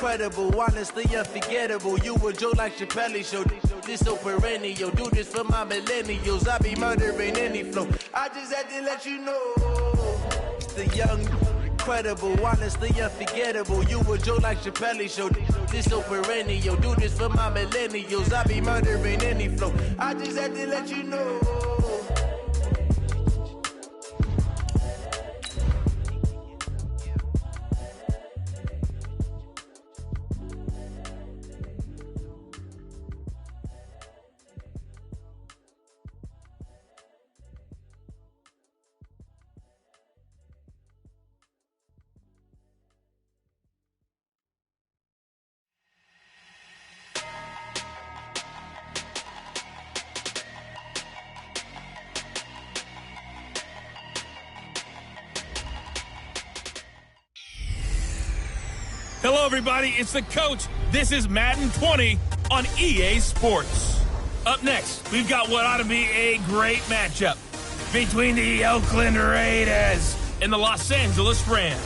incredible, honestly unforgettable. You a joke like Chappelle Show. This so perennial. Do this for my millennials. I be murdering any flow. I just had to let you know. It's the young, incredible, honestly unforgettable. You a joke like Chappelle Show. This so perennial. Do this for my millennials. I be murdering any flow. I just had to let you know. Hello, everybody. It's the coach. This is Madden 20 on EA Sports. Up next, we've got what ought to be a great matchup between the Oakland Raiders and the Los Angeles Rams.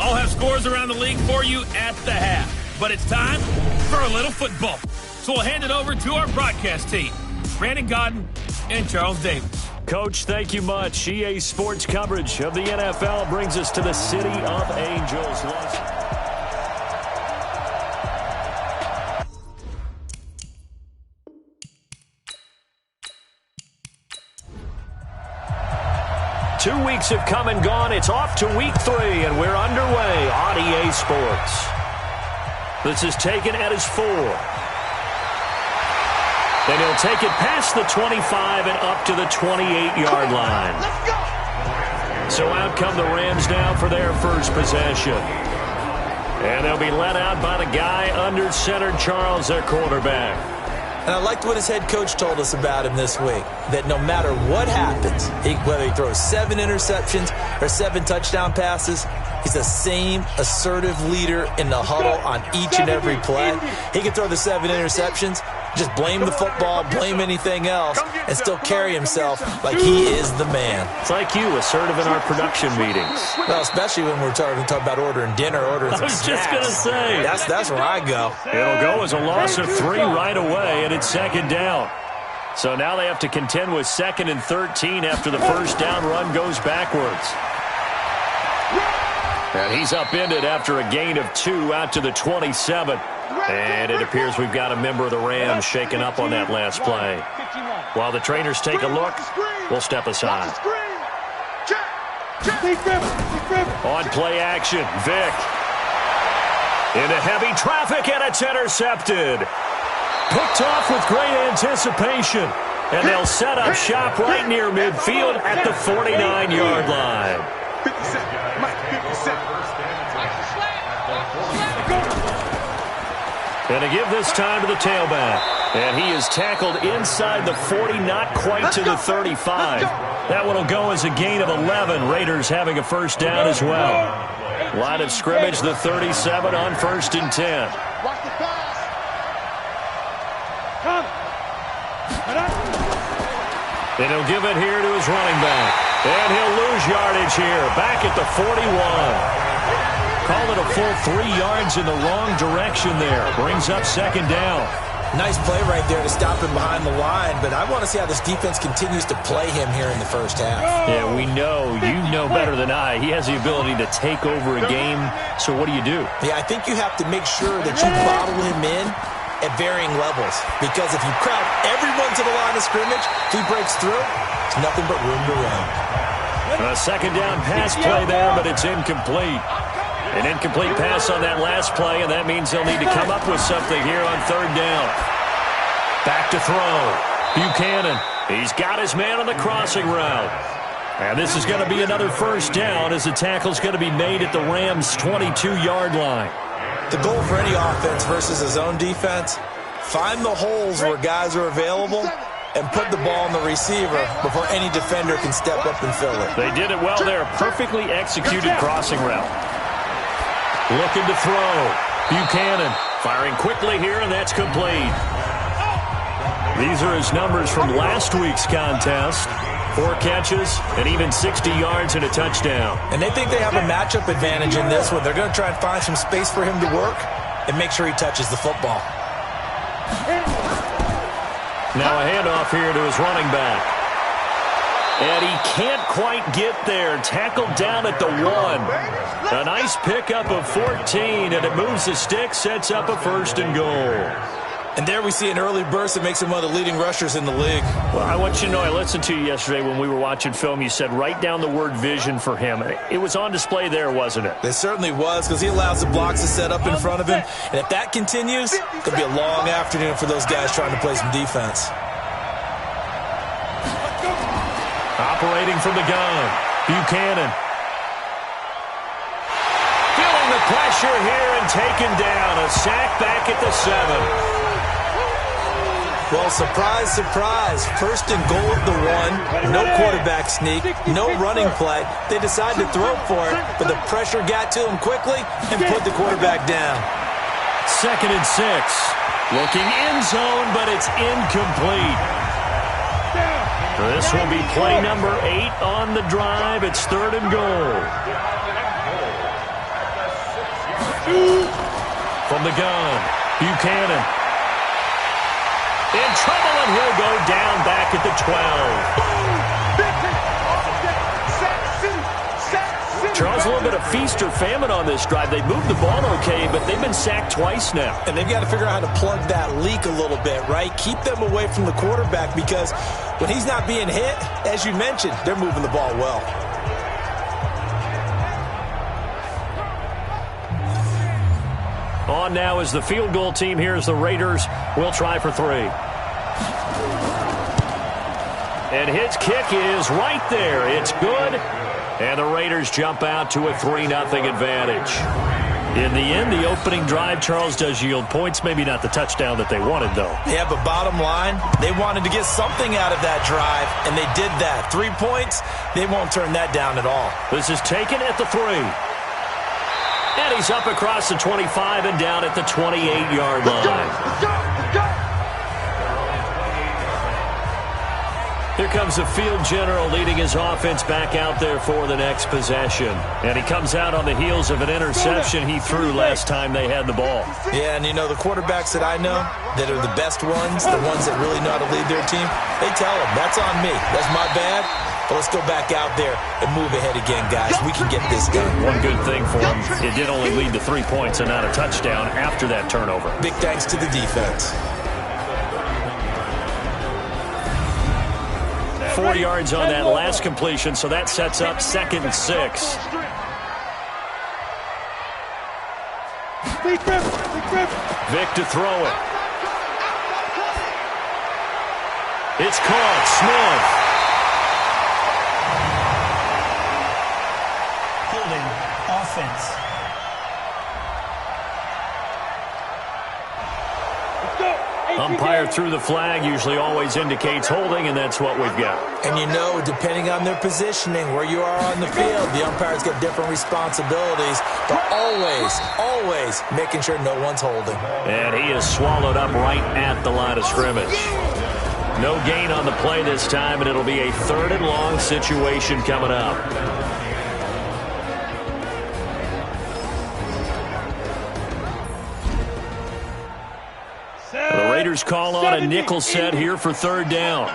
I'll have scores around the league for you at the half. But it's time for a little football. So we'll hand it over to our broadcast team, Brandon Godden and Charles Davis. Coach, thank you much. EA Sports coverage of the NFL brings us to the City of Angels. Two weeks have come and gone. It's off to week 3, and we're underway on EA Sports. This is taken at his 4. Then he'll take it past the 25 and up to the 28-yard line. Let's go! So out come the Rams now for their first possession. And they'll be let out by the guy under center, Charles, their quarterback. And I liked what his head coach told us about him this week, that no matter what happens, whether he throws 7 interceptions or 7 touchdown passes, he's the same assertive leader in the huddle on each and every play. He can throw the 7 interceptions, just blame the football, blame anything else, and still carry himself like he is the man. It's like you, assertive in our production meetings. Well, especially when we're talking about ordering dinner, ordering some snacks. I was just going to say. That's where I go. It'll go as a loss of 3 right away, and it's second down. So now they have to contend with 2nd and 13 after the first down run goes backwards. And he's upended after a gain of 2 out to the 27. And it appears we've got a member of the Rams shaken up on that last play. While the trainers take a look, we'll step aside. On play action, Vic. Into heavy traffic, and it's intercepted. Picked off with great anticipation. And they'll set up shop right near midfield at the 49-yard line. 50 Mike, 50 And to give this time to the tailback. And he is tackled inside the 40, not quite to the 35. That one will go as a gain of 11. Raiders having a first down as well. Line of scrimmage, the 37 on 1st and 10. Watch the pass. And he'll give it here to his running back. And he'll lose yardage here. Back at the 41. Call it a full 3 yards in the wrong direction there. Brings up second down. Nice play right there to stop him behind the line, but I want to see how this defense continues to play him here in the first half. Yeah, we know. You know better than I. He has the ability to take over a game. So what do you do? Yeah, I think you have to make sure that you bottle him in at varying levels, because if you crowd everyone to the line of scrimmage, if he breaks through, there's nothing but room to run. A second down pass play there, but it's incomplete. An incomplete pass on that last play, and that means they'll need to come up with something here on 3rd down. Back to throw. Buchanan. He's got his man on the crossing route. And this is going to be another first down as the tackle's going to be made at the Rams' 22-yard line. The goal for any offense versus his own defense, find the holes where guys are available and put the ball on the receiver before any defender can step up and fill it. They did it well there. Perfectly executed crossing route. Looking to throw. Buchanan firing quickly here, and that's complete. These are his numbers from last week's contest. 4 catches and even 60 yards and a touchdown. And they think they have a matchup advantage in this one. They're going to try and find some space for him to work and make sure he touches the football. Now a handoff here to his running back. And he can't quite get there. Tackled down at the 1. A nice pickup of 14, and it moves the stick, sets up a 1st and goal. And there we see an early burst that makes him one of the leading rushers in the league. Well, I want you to know, I listened to you yesterday when we were watching film. You said write down the word vision for him. It was on display there, wasn't it? It certainly was, because he allows the blocks to set up in front of him. And if that continues, it's going to be a long afternoon for those guys trying to play some defense. Operating from the gun, Buchanan. Feeling the pressure here and taken down. A sack back at the 7. Well, surprise, surprise. 1st and goal at the 1. No quarterback sneak. No running play. They decide to throw for it, but the pressure got to him quickly and put the quarterback down. 2nd and 6. Looking end zone, but it's incomplete. This will be play number 8 on the drive. It's 3rd and goal. From the gun, Buchanan. In trouble, and he'll go down back at the 12. Charles, a little bit of feast or famine on this drive. They moved the ball okay, but they've been sacked twice now. And they've got to figure out how to plug that leak a little bit, right? Keep them away from the quarterback, because when he's not being hit, as you mentioned, they're moving the ball well. On now is the field goal team. Here's the Raiders. We'll try for 3. And his kick is right there. It's good. And the Raiders jump out to a 3-0 advantage. In the end, the opening drive, Charles, does yield points. Maybe not the touchdown that they wanted, though. Yeah, but bottom line, they wanted to get something out of that drive, and they did that. 3 points, they won't turn that down at all. This is taken at the 3. And he's up across the 25 and down at the 28-yard line. Here comes the field general leading his offense back out there for the next possession. And he comes out on the heels of an interception he threw last time they had the ball. Yeah, and you know, the quarterbacks that I know that are the best ones, the ones that really know how to lead their team, they tell them, that's on me. That's my bad. But let's go back out there and move ahead again, guys. We can get this done. One good thing for him, it did only lead to 3 points and not a touchdown after that turnover. Big thanks to the defense. 4 yards on that last completion, so that sets up 2nd and 6. Vic to throw it. It's caught. Smith. Holding offense. Umpire threw the flag, usually always indicates holding, and that's what we've got. And you know, depending on their positioning, where you are on the field, the umpire's got different responsibilities, but always making sure no one's holding. And he is swallowed up right at the line of scrimmage. No gain on the play this time, and it'll be a 3rd and long situation coming up. The Raiders call on a nickel set here for 3rd down.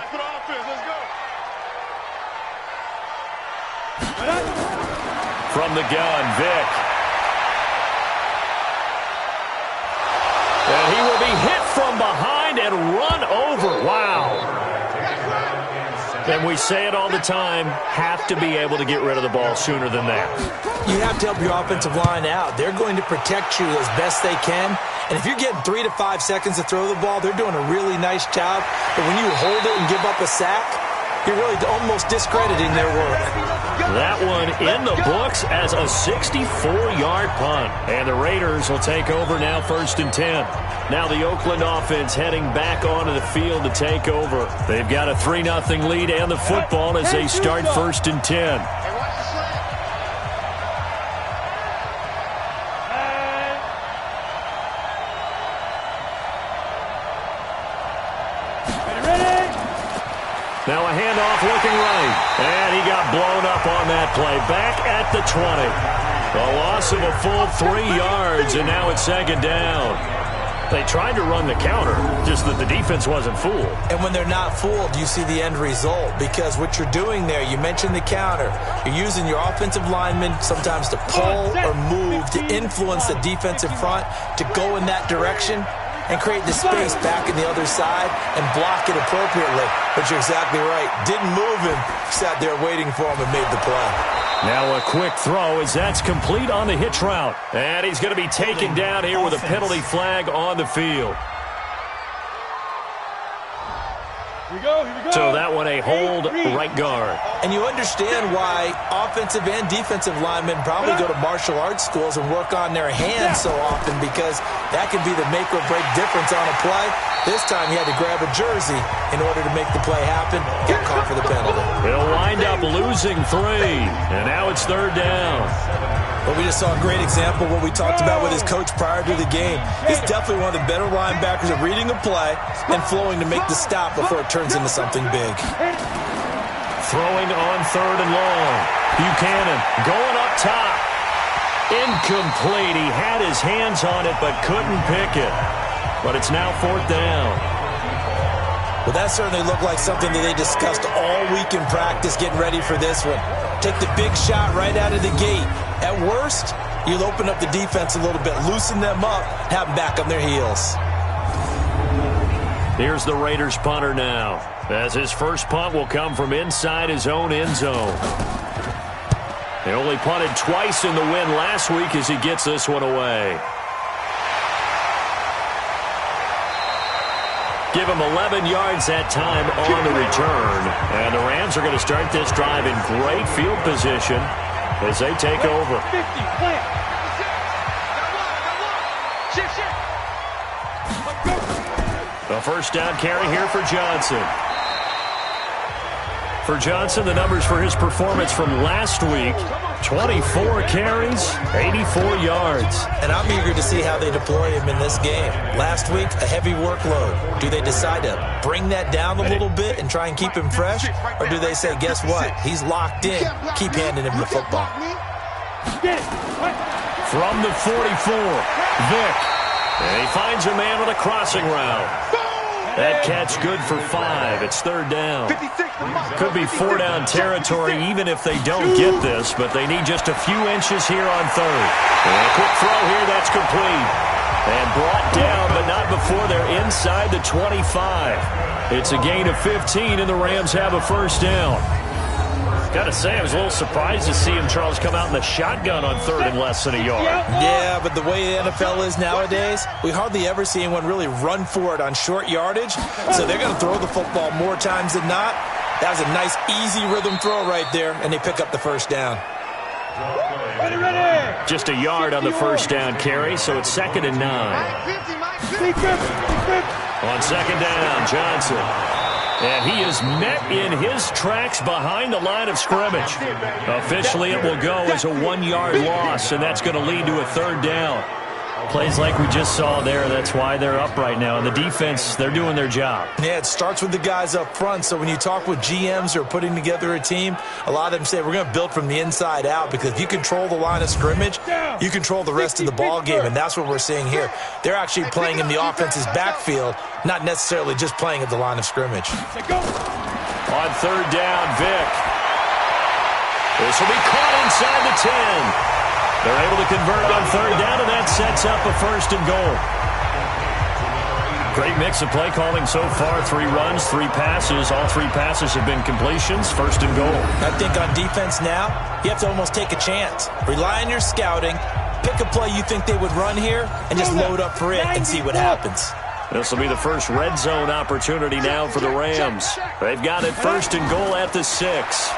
From the gun, Vic. And he will be hit from behind and run over. Wow. And we say it all the time, have to be able to get rid of the ball sooner than that. You have to help your offensive line out. They're going to protect you as best they can. And if you're getting 3 to 5 seconds to throw the ball, they're doing a really nice job. But when you hold it and give up a sack, you're really almost discrediting their work. That one in the books as a 64-yard punt. And the Raiders will take over now 1st and 10. Now the Oakland offense heading back onto the field to take over. They've got a 3-0 lead and the football as they start 1st and 10. Now a handoff looking right. And he got blown up on that play. Back at the 20. A loss of a full 3 yards, and now it's second down. They tried to run the counter, just that the defense wasn't fooled. And when they're not fooled, you see the end result. Because what you're doing there, you mentioned the counter. You're using your offensive linemen sometimes to pull or move to influence the defensive front to go in that direction and create the space back in the other side and block it appropriately. But you're exactly right. Didn't move him. Sat there waiting for him and made the play. Now a quick throw as that's complete on the hitch route. And he's going to be taken down here with a penalty flag on the field. Here we go. So that one a hold right guard. And you understand why offensive and defensive linemen probably go to martial arts schools and work on their hands so often, because that can be the make or break difference on a play. This time he had to grab a jersey in order to make the play happen. Got caught for the penalty. He'll wind up losing 3. And now it's third down. But we just saw a great example of what we talked about with his coach prior to the game. He's definitely one of the better linebackers at reading a play and flowing to make the stop before it turns into something big. Throwing on third and long. Buchanan going up top. Incomplete. He had his hands on it but couldn't pick it. But it's now fourth down. Well, that certainly looked like something that they discussed all week in practice getting ready for this one. Take the big shot right out of the gate. At worst, you'll open up the defense a little bit, loosen them up, have them back on their heels. Here's the Raiders punter now, as his first punt will come from inside his own end zone. They only punted twice in the win last week as he gets this one away. Give him 11 yards that time on the return. And the Rams are going to start this drive in great field position as they take over. 50, plant. A first down carry here for Johnson. For Johnson, the numbers for his performance from last week: 24 carries, 84 yards. And I'm eager to see how they deploy him in this game. Last week, a heavy workload. Do they decide to bring that down a little bit and try and keep him fresh? Or do they say, guess what? He's locked in. Keep handing him the football. From the 44, Vick. And he finds a man with a crossing route. That catch good for 5. It's third down. Could be 4-down territory even if they don't get this, but they need just a few inches here on third. And a quick throw here, that's complete. And brought down, but not before they're inside the 25. It's a gain of 15, and the Rams have a first down. Got to say, I was a little surprised to see him, Charles, come out in the shotgun on third and less than a yard. Yeah, but the way the NFL is nowadays, we hardly ever see anyone really run for it on short yardage. So they're going to throw the football more times than not. That was a nice, easy rhythm throw right there, and they pick up the first down. Just a yard on the first down carry, so it's 2nd and 9. On second down, Johnson. And he is met in his tracks behind the line of scrimmage. Officially, it will go as a 1-yard loss, and that's going to lead to a third down. Plays like we just saw there, that's why they're up right now. And the defense, they're doing their job. Yeah, it starts with the guys up front. So when you talk with GMs who are putting together a team, a lot of them say we're going to build from the inside out, because if you control the line of scrimmage, you control the rest of the ball game, and that's what we're seeing here. They're actually playing in the offense's backfield, not necessarily just playing at the line of scrimmage. On third down, Vick. This will be caught inside the 10. They're able to convert on third down, and that sets up a first and goal. Great mix of play calling so far. 3 runs, 3 passes. All 3 passes have been completions. First and goal. I think on defense now, you have to almost take a chance. Rely on your scouting. Pick a play you think they would run here, and just load up for it and see what happens. This will be the first red zone opportunity now for the Rams. They've got it first and goal at the 6.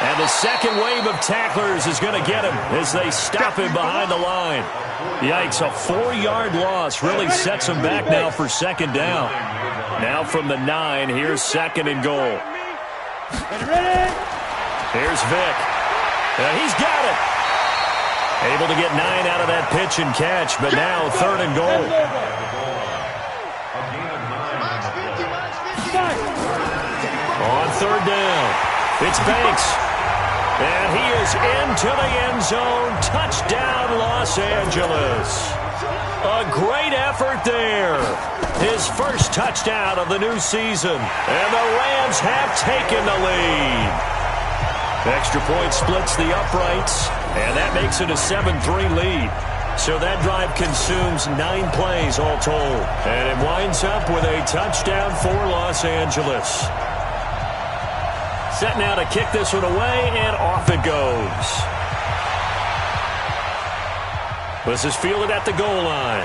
And the second wave of tacklers is going to get him as they stop him behind the line. Yikes, a 4-yard loss really sets him back now for second down. Now from the 9, here's second and goal. Here's Vick. And he's got it. Able to get 9 out of that pitch and catch, but now third and goal. On third down, it's Banks. And he is into the end zone. Touchdown, Los Angeles. A great effort there. His first touchdown of the new season. And the Rams have taken the lead. Extra point splits the uprights, and that makes it a 7-3 lead. So that drive consumes 9 plays all told. And it winds up with a touchdown for Los Angeles. Set now to kick this one away, and off it goes. This is fielded at the goal line.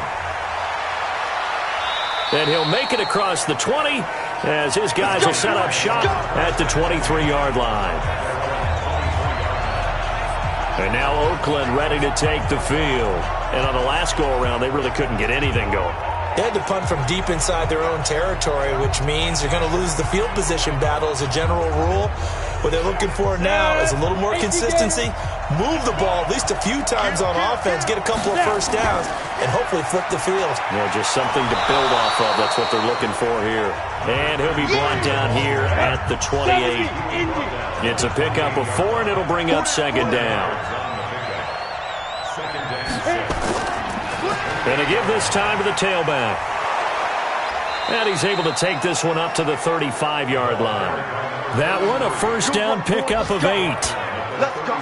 And he'll make it across the 20 as his guys will set up shop at the 23-yard line. And now Oakland ready to take the field. And on the last go-around, they really couldn't get anything going. They had to punt from deep inside their own territory, which means you're going to lose the field position battle as a general rule. What they're looking for now is a little more consistency, move the ball at least a few times on offense, get a couple of first downs, and hopefully flip the field. Yeah, just something to build off of. That's what they're looking for here. And he'll be brought down here at the 28. It's a pickup of 4, and it'll bring up second down. And to give this time to the tailback. And he's able to take this one up to the 35-yard line. That one, a first down pickup of 8. Let's go.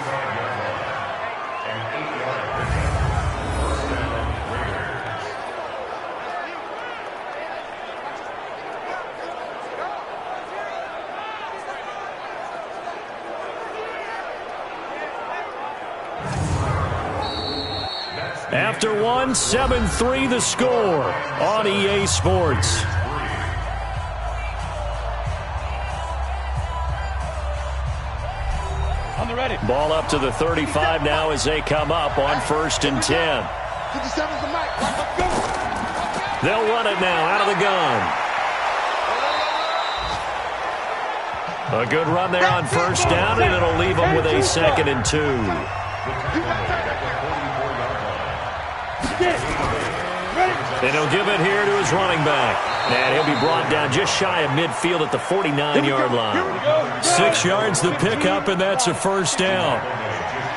After 1, 7-3 the score on EA Sports. On the ready. Ball up to the 35 now as they come up on 1st and 10. 57's the mic. Let's go. They'll run it now out of the gun. A good run there on 1st down, and it'll leave them with a 2nd and 2. And he'll give it here to his running back. And he'll be brought down just shy of midfield at the 49-yard line. 6 yards the pickup, and that's a first down.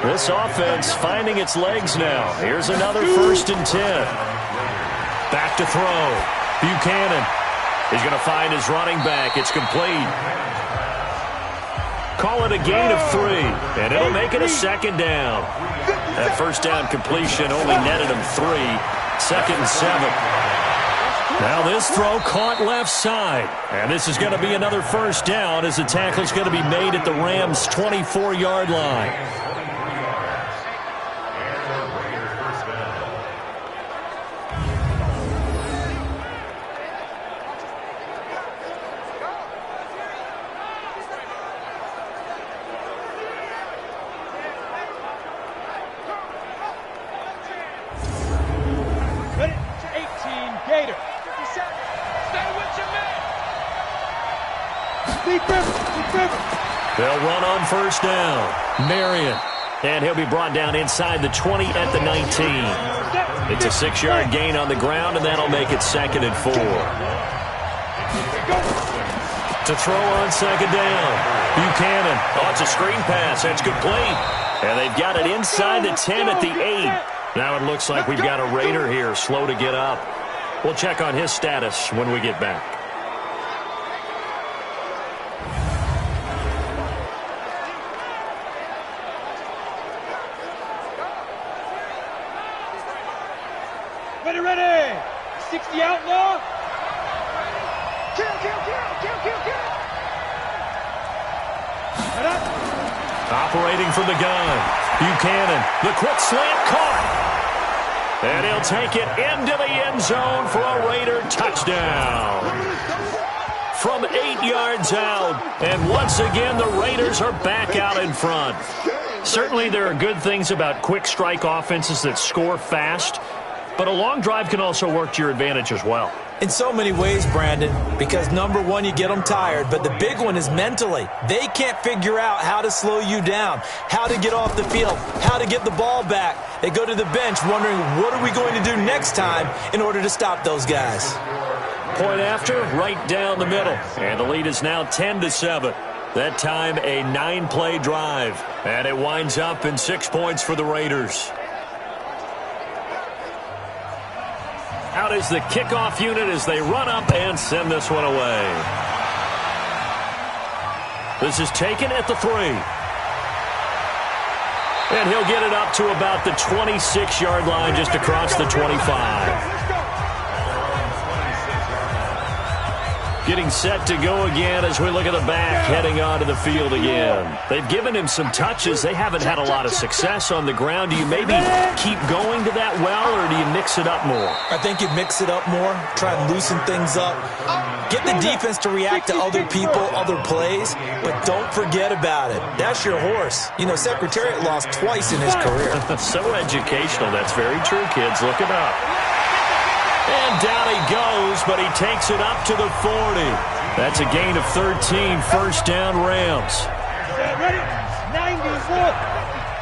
This offense finding its legs now. Here's another 1st and 10. Back to throw. Buchanan. He's going to find his running back. It's complete. Call it a gain of 3, and it'll make it a 2nd down. That first down completion only netted him 3. 2nd and 7. Now this throw caught left side. And this is going to be another first down as the tackle's going to be made at the Rams' 24-yard line. They'll run on first down. Marion. And he'll be brought down inside the 20 at the 19. It's a 6-yard gain on the ground, and that'll make it 2nd and 4. To throw on 2nd down. Buchanan. Oh, it's a screen pass. That's complete. And they've got it inside the 10 at the 8. Now it looks like we've got a Raider here, slow to get up. We'll check on his status when we get back. Ready. 60 outlaw. Kill. Operating from the gun. Buchanan, the quick slant caught. And he'll take it into the end zone for a Raider touchdown. From 8 yards out. And once again, the Raiders are back out in front. Certainly there are good things about quick strike offenses that score fast. But a long drive can also work to your advantage as well. In so many ways, Brandon, because number one, you get them tired, but the big one is mentally. They can't figure out how to slow you down, how to get off the field, how to get the ball back. They go to the bench wondering, what are we going to do next time in order to stop those guys? Point after, right down the middle. And the lead is now 10-7. That time a 9-play drive. And it winds up in 6 points for the Raiders. Out is the kickoff unit as they run up and send this one away. This is taken at the 3. And he'll get it up to about the 26-yard line, just across the 25. Getting set to go again as we look at the back heading onto the field again. They've given him some touches. They haven't had a lot of success on the ground. Do you maybe keep going to that well, or do you mix it up more? I think you mix it up more, try and loosen things up. Get the defense to react to other people, other plays, but don't forget about it. That's your horse. You know, Secretariat lost twice in his career. So educational. That's very true, kids. Look it up. And down he goes, but he takes it up to the 40. That's a gain of 13, first down Rams. Ready? 94.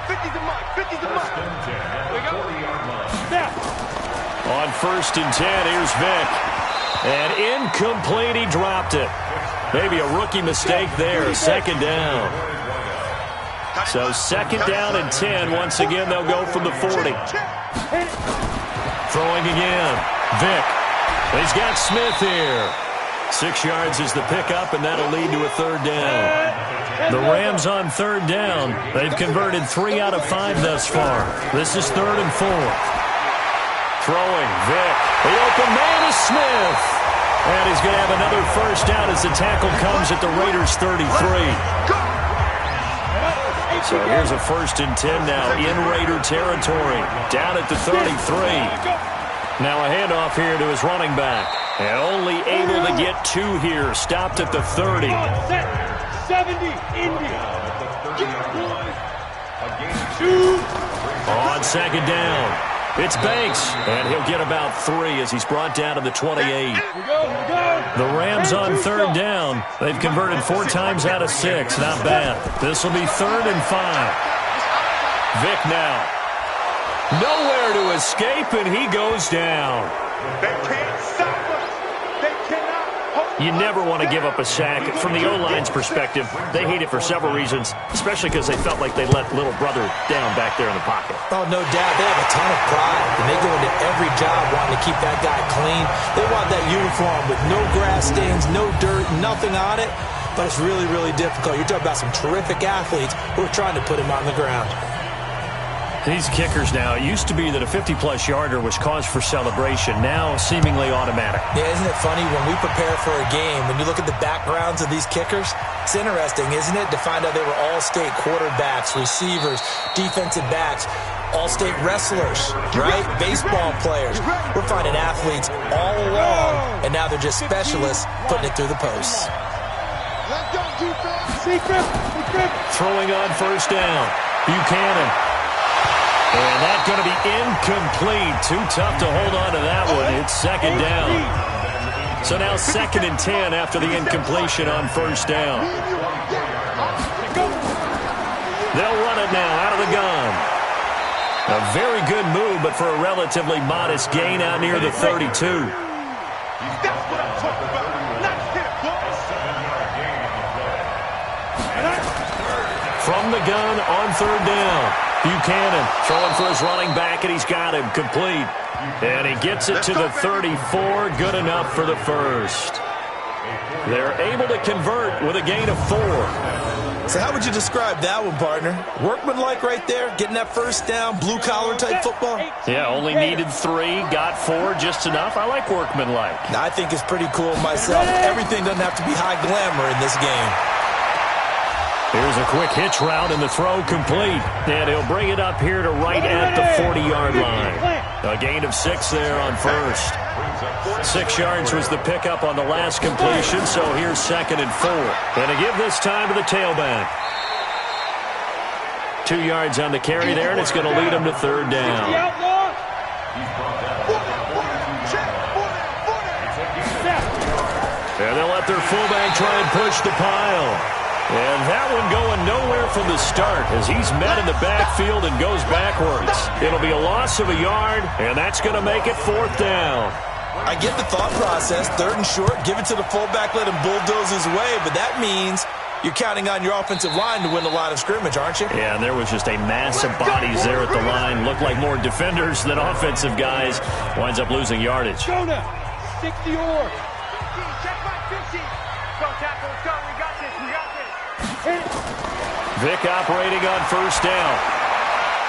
50's the mark. 50's the mark. We go. Snap. On 1st and 10, here's Vic. And incomplete, he dropped it. Maybe a rookie mistake there, 2nd down. So 2nd down and 10. Once again, they'll go from the 40. Throwing again. Vic. He's got Smith here. 6 yards is the pickup, and that'll lead to a 3rd down. The Rams on 3rd down. They've converted 3 out of 5 thus far. This is 3rd and 4. Throwing. Vic. The open man is Smith. And he's going to have another 1st down as the tackle comes at the Raiders' 33. So here's a 1st and 10 now in Raider territory. Down at the 33. Now a handoff here to his running back. And only able to get 2 here. Stopped at the 30. 70, Indy. On 2nd down, it's Banks. And he'll get about 3 as he's brought down to the 28. The Rams on 3rd down. They've converted 4 times out of 6. Not bad. This will be 3rd and 5. Vic now. Nowhere to escape, and he goes down. They can't stop us. They cannot. You never want to give up a sack. From the O-line's perspective, they hate it for several reasons, especially because they felt like they let little brother down back there in the pocket. Oh, no doubt. They have a ton of pride, and they go into every job wanting to keep that guy clean. They want that uniform with no grass stains, no dirt, nothing on it. But it's really, really difficult. You're talking about some terrific athletes who are trying to put him on the ground. These kickers now, it used to be that a 50-plus yarder was cause for celebration. Now, seemingly automatic. Yeah, isn't it funny when we prepare for a game, when you look at the backgrounds of these kickers, it's interesting, isn't it, to find out they were all-state quarterbacks, receivers, defensive backs, all-state wrestlers, right? Baseball players. We're finding athletes all along, and now they're just specialists putting it through the posts. Let's go, defense. Secret. Throwing on 1st down. Buchanan. And that's going to be incomplete. Too tough to hold on to that one. It's 2nd down. So now 2nd and 10 after the incompletion on 1st down. They'll run it now out of the gun. A very good move, but for a relatively modest gain out near the 32. That's what I'm talking about. Nice hit, boys. From the gun on 3rd down. Buchanan throwing for his running back, and he's got him complete. And he gets it to the 34. Good enough for the 1st. They're able to convert with a gain of 4. So how would you describe that one, partner? Workmanlike right there, getting that 1st down, blue-collar type football? Yeah, only needed 3, got 4, just enough. I like workmanlike. I think it's pretty cool myself. Everything doesn't have to be high glamour in this game. Here's a quick hitch route, and the throw complete. And he'll bring it up here to right at the 40-yard line. A gain of 6 there on 1st. 6 yards was the pickup on the last completion, so here's 2nd and 4. And to give this time to the tailback. 2 yards on the carry there, and it's going to lead him to 3rd down. And they'll let their fullback try and push the pile. And that one going nowhere from the start as he's met in the backfield and goes backwards. It'll be a loss of a yard, and that's going to make it 4th down. I get the thought process. 3rd and short, give it to the fullback, let him bulldoze his way. But that means you're counting on your offensive line to win the line of scrimmage, aren't you? Yeah, and there was just a mass of bodies there at the line. Looked like more defenders than offensive guys. Winds up losing yardage. Go now. 60 or. 15, check my 15. Go tackle, let's go. We got this, we got this. Hit it. Vic operating on 1st down.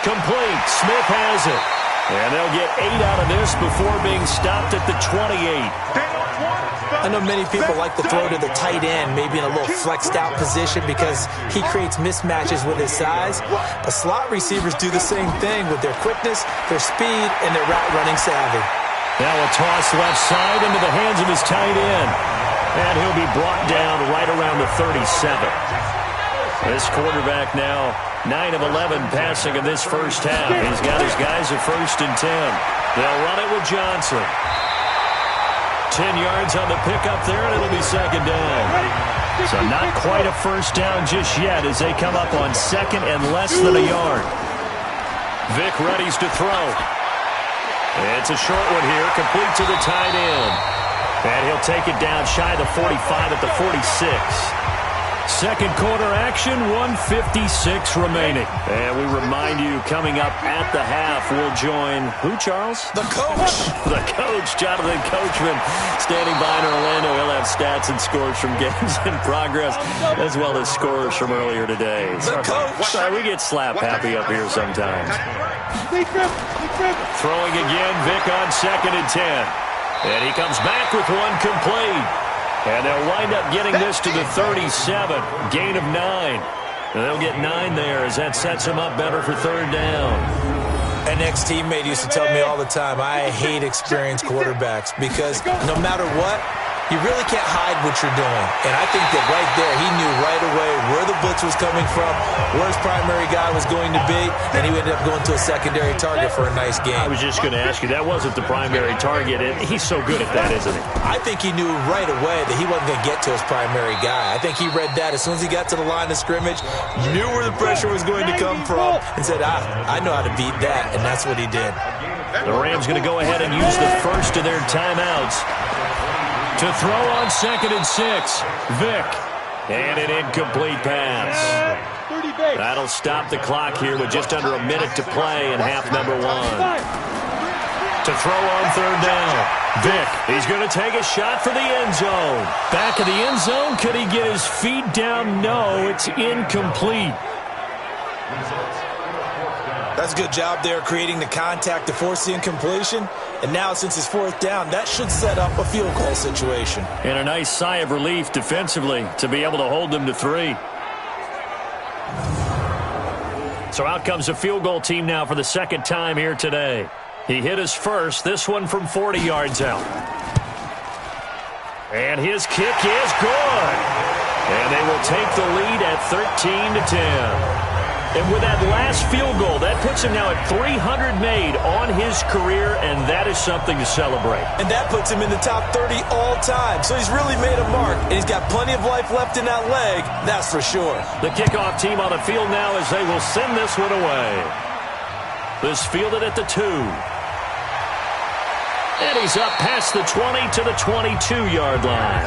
Complete. Smith has it. And they'll get 8 out of this before being stopped at the 28. I know many people like to throw to the tight end, maybe in a little flexed out position because he creates mismatches with his size. But slot receivers do the same thing with their quickness, their speed, and their route running savvy. Now a toss left side into the hands of his tight end. And he'll be brought down right around the 37. This quarterback now 9 of 11 passing in this first half. He's got his guys at 1st and 10. They'll run it with Johnson. 10 yards on the pickup there, and it'll be 2nd down. So not quite a 1st down just yet as they come up on 2nd and less than a yard. Vic readies to throw. It's a short one here, complete to the tight end. And he'll take it down shy of the 45 at the 46. 2nd quarter action, 1:56 remaining. And we remind you, coming up at the half, we'll join who, Charles? The coach. The coach, Jonathan Coachman, standing by in Orlando. He'll have stats and scores from games in progress, as well as scores from earlier today. The coach. Sorry, we get slap happy up here sometimes. Throwing again, Vic on 2nd and 10. And he comes back with one complete. And they'll wind up getting this to the 37. Gain of 9. And they'll get 9 there as that sets them up better for 3rd down. An ex-teammate used to tell me all the time, I hate experienced quarterbacks because no matter what, you really can't hide what you're doing. And I think that right there, he knew right away where the blitz was coming from, where his primary guy was going to be, and he ended up going to a secondary target for a nice game. I was just going to ask you, that wasn't the primary target. He's so good at that, isn't he? I think he knew right away that he wasn't going to get to his primary guy. I think he read that as soon as he got to the line of scrimmage, knew where the pressure was going to come from, and said, I know how to beat that, and that's what he did. The Rams going to go ahead and use the first of their timeouts to throw on 2nd and 6. Vic. And an incomplete pass. That'll stop the clock here with just under a minute to play in half number 1. To throw on 3rd down. Vic, he's going to take a shot for the end zone. Back of the end zone. Could he get his feet down? No, it's incomplete. That's a good job there creating the contact to force the incompletion. And now, since it's 4th down, that should set up a field goal situation. And a nice sigh of relief defensively to be able to hold them to 3. So out comes the field goal team now for the 2nd time here today. He hit his first, this one from 40 yards out. And his kick is good. And they will take the lead at 13-10. And with that last field goal, that puts him now at 300 made on his career, and that is something to celebrate. And that puts him in the top 30 all time. So he's really made a mark, and he's got plenty of life left in that leg, that's for sure. The kickoff team on the field now as they will send this one away. This fielded at the 2. And he's up past the 20 to the 22-yard line.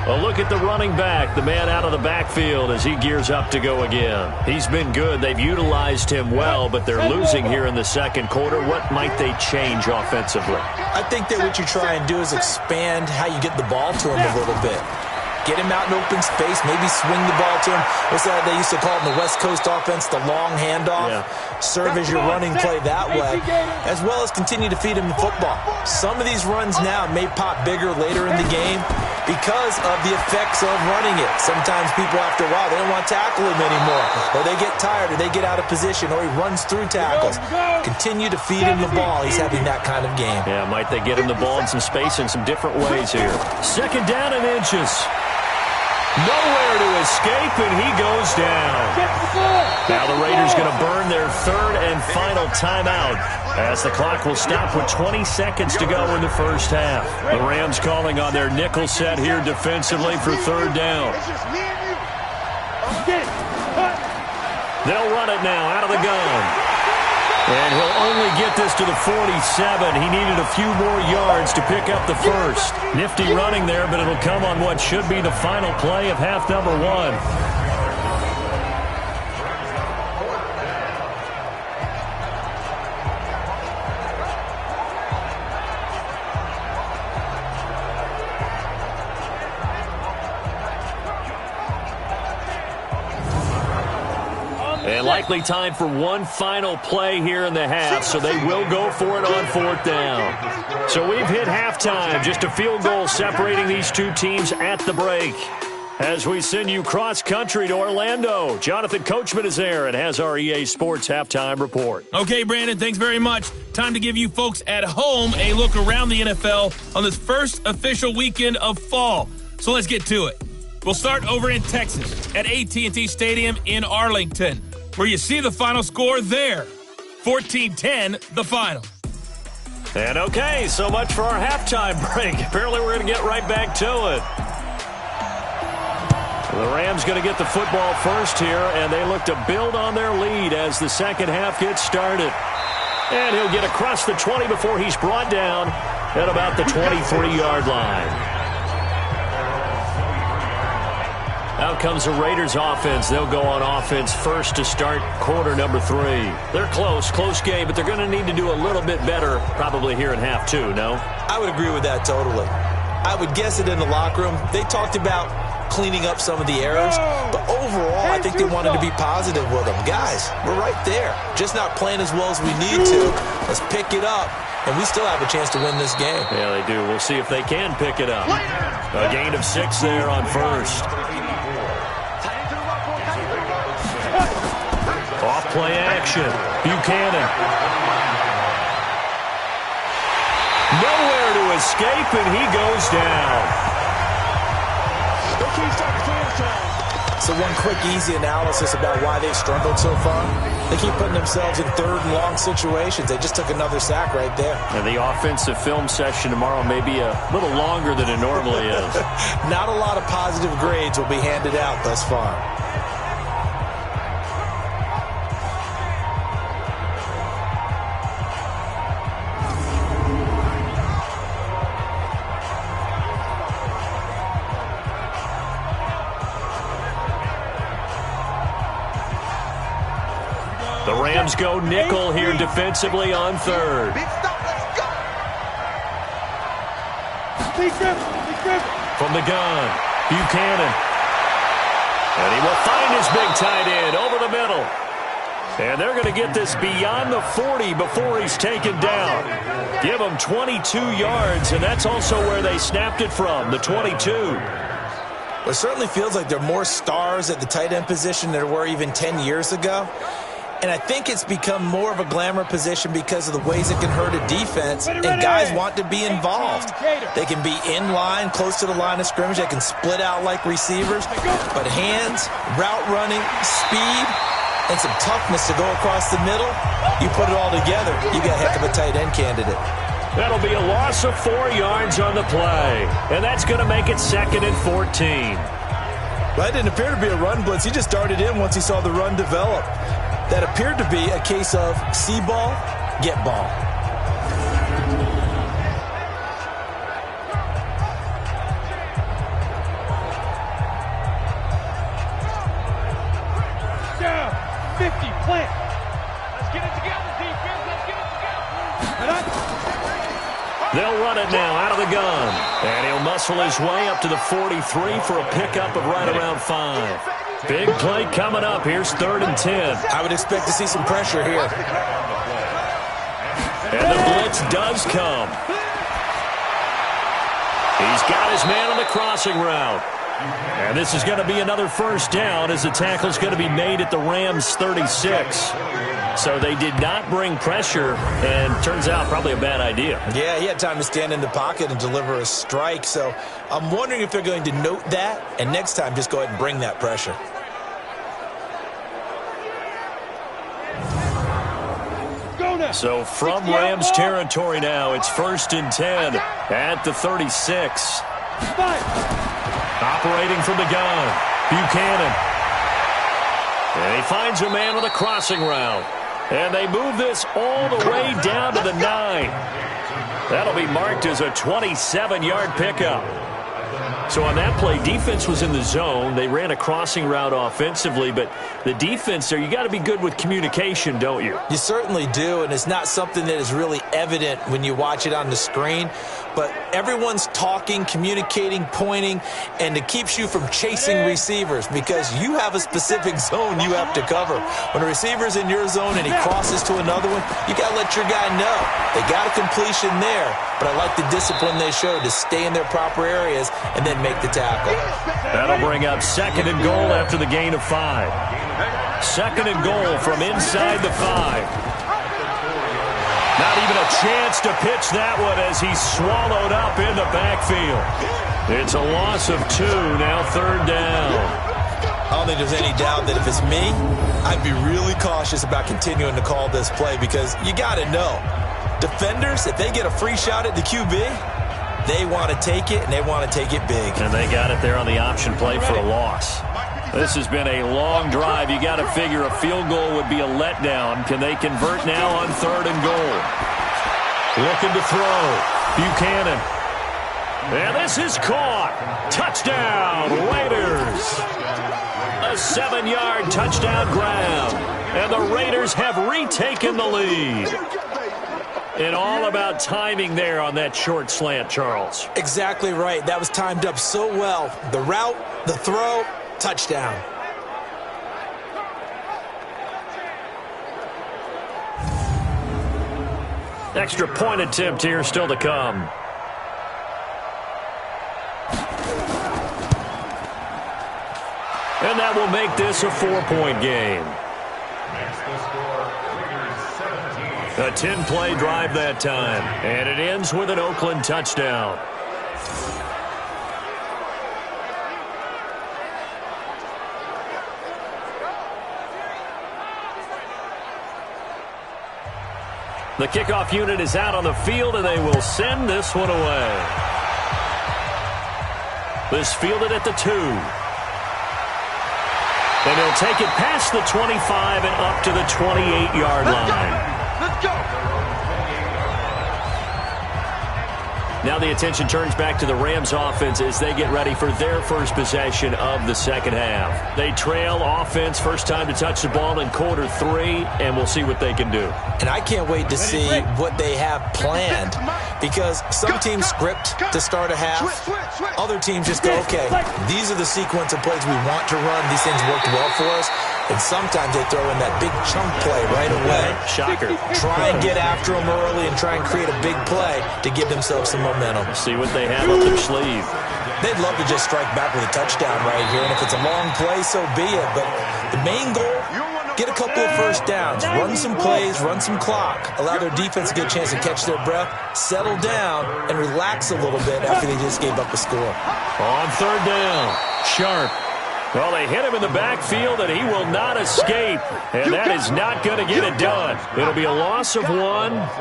A look at the running back, the man out of the backfield as he gears up to go again. He's been good. They've utilized him well, but they're losing here in the 2nd quarter. What might they change offensively? I think that what you try and do is expand how you get the ball to him a little bit. Get him out in open space, maybe swing the ball to him. What's that they used to call it in the West Coast offense, the long handoff? Yeah. Serve as your running play that way, as well as continue to feed him the football. Some of these runs now may pop bigger later in the game because of the effects of running it. Sometimes people, after a while, they don't want to tackle him anymore, or they get tired, or they get out of position, or he runs through tackles. Continue to feed him the ball. He's having that kind of game. Yeah, might they get him the ball in some space in some different ways here. 2nd down and inches. Nowhere to escape, and he goes down. Now the Raiders going to burn their 3rd and final timeout as the clock will stop with 20 seconds to go in the first half. The Rams calling on their nickel set here defensively for 3rd down. They'll run it now out of the gun. And he'll only get this to the 47. He needed a few more yards to pick up the first. Nifty running there, but it'll come on what should be the final play of half number 1. And likely time for one final play here in the half, so they will go for it on 4th down. So we've hit halftime, just a field goal separating these two teams at the break. As we send you cross-country to Orlando, Jonathan Coachman is there and has our EA Sports halftime report. Okay, Brandon, thanks very much. Time to give you folks at home a look around the NFL on this first official weekend of fall. So let's get to it. We'll start over in Texas at AT&T Stadium in Arlington, where you see the final score there. 14-10, the final. And okay, so much for our halftime break. Apparently we're going to get right back to it. The Rams going to get the football first here, and they look to build on their lead as the second half gets started. And he'll get across the 20 before he's brought down at about the 23-yard line. Out comes the Raiders offense. They'll go on offense first to start quarter number 3. They're close game, but they're going to need to do a little bit better probably here in half 2, no? I would agree with that totally. I would guess it in the locker room. They talked about cleaning up some of the errors, but overall, I think they wanted to be positive with them. Guys, we're right there. Just not playing as well as we need to. Let's pick it up, and we still have a chance to win this game. Yeah, they do. We'll see if they can pick it up. A gain of 6 there on first. Off play action. Buchanan. Nowhere to escape, and he goes down. So one quick, easy analysis about why they've struggled so far. They keep putting themselves in 3rd and long situations. They just took another sack right there. And the offensive film session tomorrow may be a little longer than it normally is. Not a lot of positive grades will be handed out thus far. The Rams go nickel here defensively on 3rd. From the gun, Buchanan. And he will find his big tight end over the middle. And they're going to get this beyond the 40 before he's taken down. Give him 22 yards, and that's also where they snapped it from, the 22. Well, it certainly feels like there are more stars at the tight end position than there were even 10 years ago. And I think it's become more of a glamour position because of the ways it can hurt a defense, and guys want to be involved. They can be in line, close to the line of scrimmage. They can split out like receivers. But hands, route running, speed, and some toughness to go across the middle, you put it all together, you got a heck of a tight end candidate. That'll be a loss of 4 yards on the play. And that's going to make it 2nd and 14. Well, it didn't appear to be a run blitz. He just darted in once he saw the run develop. That appeared to be a case of see ball, get ball. Down, 50, plant. Let's get it together, defense. Let's get it together. They'll run it now out of the gun. And he'll muscle his way up to the 43 for a pickup of right around 5. Big play coming up. Here's 3rd and 10. I would expect to see some pressure here. And the blitz does come. He's got his man on the crossing route. And this is going to be another 1st down as the tackle's going to be made at the Rams' 36. So they did not bring pressure, and turns out probably a bad idea. Yeah, he had time to stand in the pocket and deliver a strike. So I'm wondering if they're going to note that, and next time just go ahead and bring that pressure. So from Rams territory now, it's 1st and 10 at the 36. Operating from the gun, Buchanan. And he finds a man on the crossing route. And they move this all the way down to the 9. That'll be marked as a 27-yard pickup. So on that play, defense was in the zone. They ran a crossing route offensively, but the defense there, you got to be good with communication, don't you? You certainly do, and it's not something that is really evident when you watch it on the screen. But everyone's talking, communicating, pointing, and it keeps you from chasing receivers because you have a specific zone you have to cover. When a receiver's in your zone and he crosses to another one, you got to let your guy know. They got a completion there, but I like the discipline they showed to stay in their proper areas and then make the tackle. That'll bring up 2nd and goal after the gain of 5. 2nd and goal from inside the 5. Not even a chance to pitch that one as he's swallowed up in the backfield. It's a loss of 2, now 3rd down. I don't think there's any doubt that if it's me, I'd be really cautious about continuing to call this play because you got to know, defenders, if they get a free shot at the QB, they want to take it, and they want to take it big. And they got it there on the option play for a loss. This has been a long drive. You got to figure a field goal would be a letdown. Can they convert now on 3rd and goal? Looking to throw. Buchanan. And this is caught. Touchdown, Raiders. A 7-yard touchdown grab. And the Raiders have retaken the lead. And all about timing there on that short slant, Charles. Exactly right. That was timed up so well. The route, the throw, touchdown. Extra point attempt here still to come. And that will make this a 4-point game. A 10-play drive that time. And it ends with an Oakland touchdown. The kickoff unit is out on the field, and they will send this one away. This fielded at the 2. And he'll take it past the 25 and up to the 28-yard line. Let's go. Now the attention turns back to the Rams offense as they get ready for their first possession of the second half. They trail offense, first time to touch the ball in quarter 3, and we'll see what they can do. And I can't wait to see what they have planned because some teams script to start a half. Other teams just go, okay, these are the sequence of plays we want to run. These things worked well for us. And sometimes they throw in that big chunk play right away. Shocker. Try and get after them early and try and create a big play to give themselves some momentum. See what they have up their sleeve. They'd love to just strike back with a touchdown right here. And if it's a long play, so be it. But the main goal, get a couple of first downs. Run some plays, run some clock. Allow their defense a good chance to catch their breath, settle down, and relax a little bit after they just gave up a score. On 3rd down, Sharp. Well, they hit him in the backfield, and he will not escape. And that is not going to get it done. It'll be a loss of 1,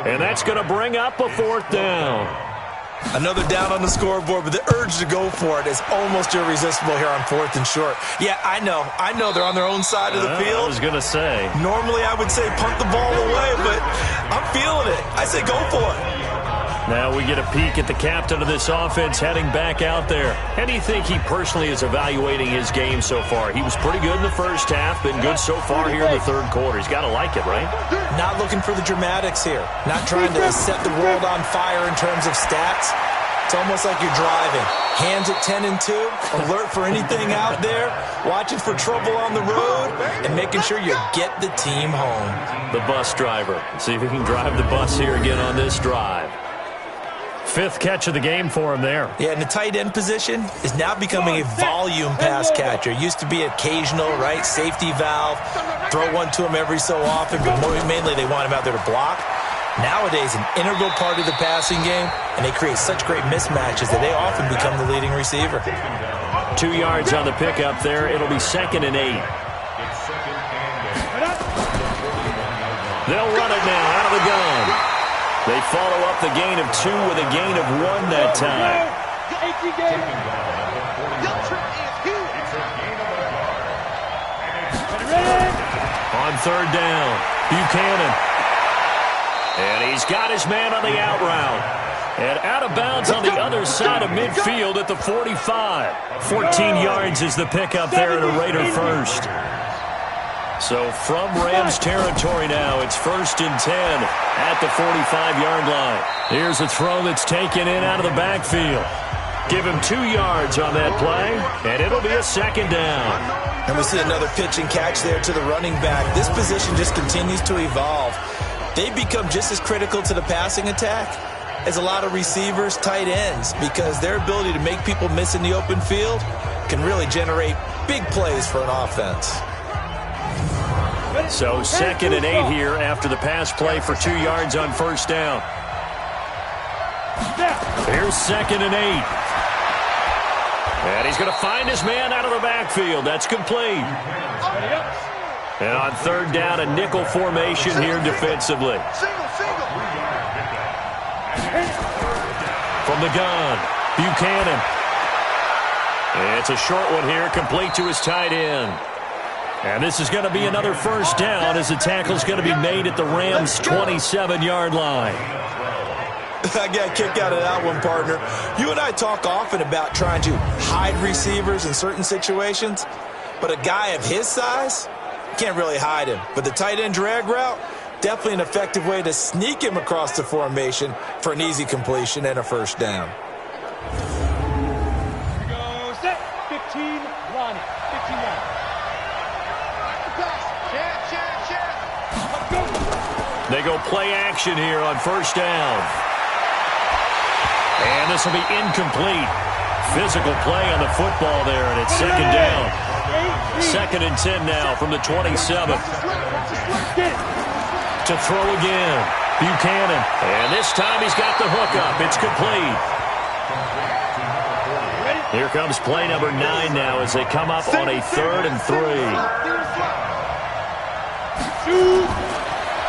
and that's going to bring up a 4th down. Another down on the scoreboard, but the urge to go for it is almost irresistible here on 4th and short. Yeah, I know they're on their own side of the field. I was going to say. Normally I would say punt the ball away, but I'm feeling it. I say go for it. Now we get a peek at the captain of this offense heading back out there. How do you think he personally is evaluating his game so far? He was pretty good in the first half, been good so far here in the 3rd quarter. He's got to like it, right? Not looking for the dramatics here. Not trying to set the world on fire in terms of stats. It's almost like you're driving. Hands at 10 and 2, alert for anything out there, watching for trouble on the road, and making sure you get the team home. The bus driver. See if he can drive the bus here again on this drive. 5th catch of the game for him there. Yeah, and the tight end position is now becoming a volume pass catcher. It used to be occasional, right? Safety valve. Throw one to him every so often, but mainly they want him out there to block. Nowadays, an integral part of the passing game, and they create such great mismatches that they often become the leading receiver. 2 yards on the pickup there. It'll be 2nd and 8. They'll run it now out of the gun. They follow up the gain of 2 with a gain of 1 that time. On 3rd down. Buchanan. And he's got his man on the out route. And out of bounds on the other side of midfield at the 45. 14 yards is the pickup there at a Raider first. So from Rams territory now, it's 1st and 10 at the 45-yard line. Here's a throw that's taken in out of the backfield. Give him 2 yards on that play, and it'll be a 2nd down. And we see another pitch and catch there to the running back. This position just continues to evolve. They become just as critical to the passing attack as a lot of receivers, tight ends, because their ability to make people miss in the open field can really generate big plays for an offense. So 2nd and 8 here after the pass play for 2 yards on 1st down. Here's 2nd and 8. And he's going to find his man out of the backfield. That's complete. And on 3rd down, a nickel formation here defensively. From the gun, Buchanan. It's a short one here, complete to his tight end. And this is going to be another 1st down as the tackle's going to be made at the Rams' 27-yard line. I got a kick out of that one, partner. You and I talk often about trying to hide receivers in certain situations, but a guy of his size, you can't really hide him. But the tight end drag route, definitely an effective way to sneak him across the formation for an easy completion and a 1st down. Here we go, set, 15, line, 15 line. They go play action here on 1st down. And this will be incomplete. Physical play on the football there, and it's 2nd down. 2nd and 10 now from the 27. To throw again, Buchanan. And this time he's got the hook up. It's complete. Here comes play number 9 now as they come up on a 3rd and 3.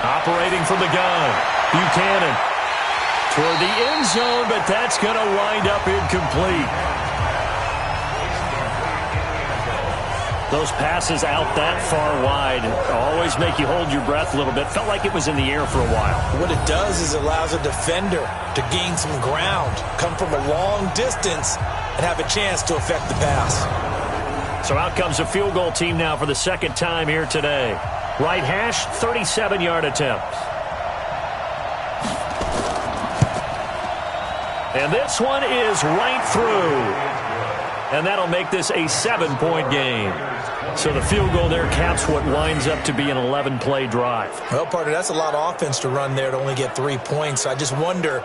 Operating from the gun, Buchanan. Toward the end zone, but that's going to wind up incomplete. Those passes out that far wide always make you hold your breath a little bit. Felt like it was in the air for a while. What it does is it allows a defender to gain some ground, come from a long distance, and have a chance to affect the pass. So out comes a field goal team now for the 2nd time here today. Right hash, 37-yard attempt. And this one is right through. And that'll make this a 7-point game. So the field goal there caps what winds up to be an 11-play drive. Well, partner, that's a lot of offense to run there to only get 3 points. I just wonder,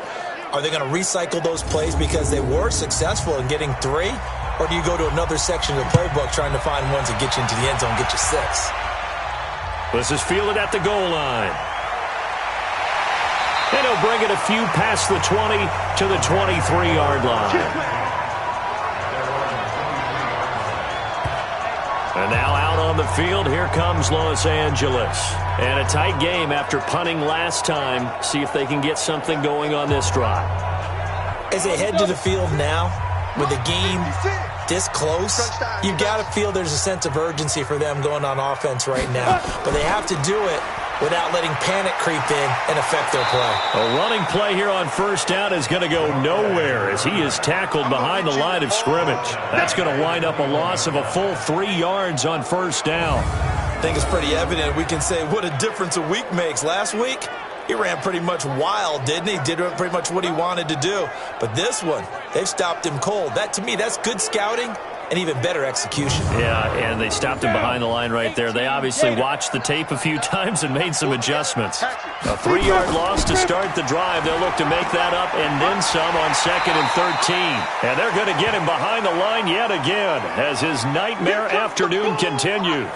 are they going to recycle those plays because they were successful in getting 3? Or do you go to another section of the playbook trying to find ones that get you into the end zone, get you 6? This is fielded at the goal line. And he'll bring it a few past the 20 to the 23-yard line. And now out on the field, here comes Los Angeles. And a tight game after punting last time. See if they can get something going on this drive. As they head to the field now, with the game this close, you've got to feel there's a sense of urgency for them going on offense right now. But they have to do it without letting panic creep in and affect their play. A running play here on 1st down is going to go nowhere as he is tackled behind the line of scrimmage. That's going to wind up a loss of a full 3 yards on 1st down. I think it's pretty evident. We can say what a difference a week makes. Last week, he ran pretty much wild, didn't he? Did pretty much what he wanted to do. But this one, they've stopped him cold. That, to me, that's good scouting and even better execution. Yeah, and they stopped him behind the line right there. They obviously watched the tape a few times and made some adjustments. A 3-yard loss to start the drive. They'll look to make that up and then some on 2nd and 13. And they're going to get him behind the line yet again as his nightmare afternoon continues.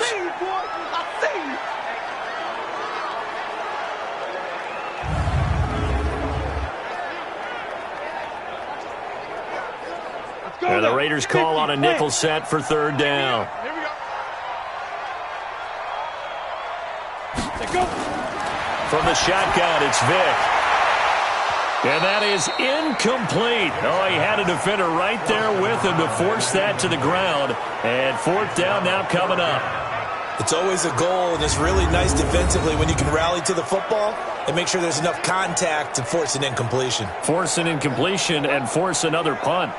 And the Raiders call on a nickel set for 3rd down. Here we go. From the shotgun, it's Vick. And that is incomplete. Oh, he had a defender right there with him to force that to the ground. And 4th down now coming up. It's always a goal, and it's really nice defensively when you can rally to the football and make sure there's enough contact to force an incompletion. Force an incompletion and force another punt.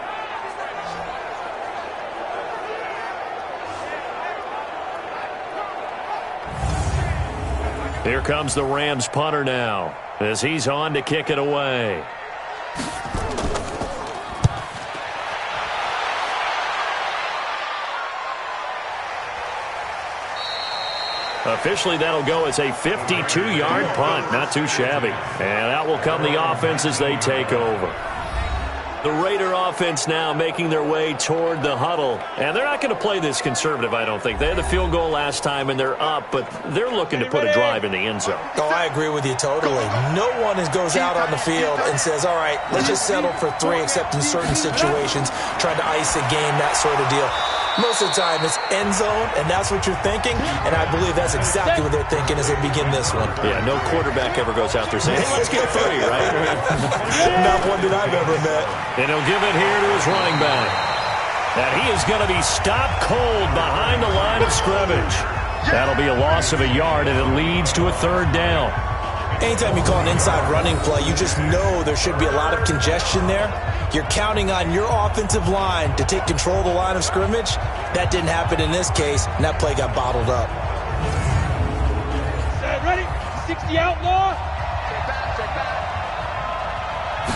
Here comes the Rams punter now as he's on to kick it away. Officially, that'll go as a 52-yard punt. Not too shabby. And out will come the offense as they take over. The Raider offense now making their way toward the huddle. And they're not going to play this conservative, I don't think. They had the field goal last time, and they're up, but they're looking to put a drive in the end zone. Oh, I agree with you totally. No one goes out on the field and says, all right, let's just settle for 3, except in certain situations, trying to ice a game, that sort of deal. Most of the time, it's end zone, and that's what you're thinking, and I believe that's exactly what they're thinking as they begin this one. Yeah, no quarterback ever goes out there saying, hey, let's get 3, right? Not one that I've ever met. And he'll give it here to his running back. And he is going to be stopped cold behind the line of scrimmage. That'll be a loss of a yard, and it leads to a 3rd down. Anytime you call an inside running play, you just know there should be a lot of congestion there. You're counting on your offensive line to take control of the line of scrimmage. That didn't happen in this case, and that play got bottled up. Ready? 60 outlaw.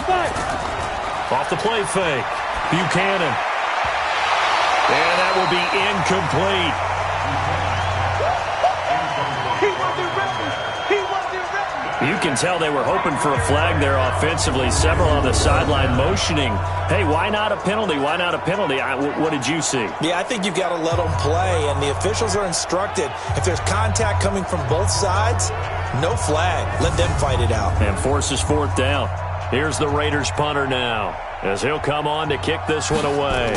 Five. Off the play fake. Buchanan. And that will be incomplete. You can tell they were hoping for a flag there offensively. Several on the sideline motioning, hey, why not a penalty? Why not a penalty? What did you see? Yeah, I think you've got to let them play, and the officials are instructed. If there's contact coming from both sides, no flag. Let them fight it out. And forces 4th down. Here's the Raiders punter now as he'll come on to kick this one away.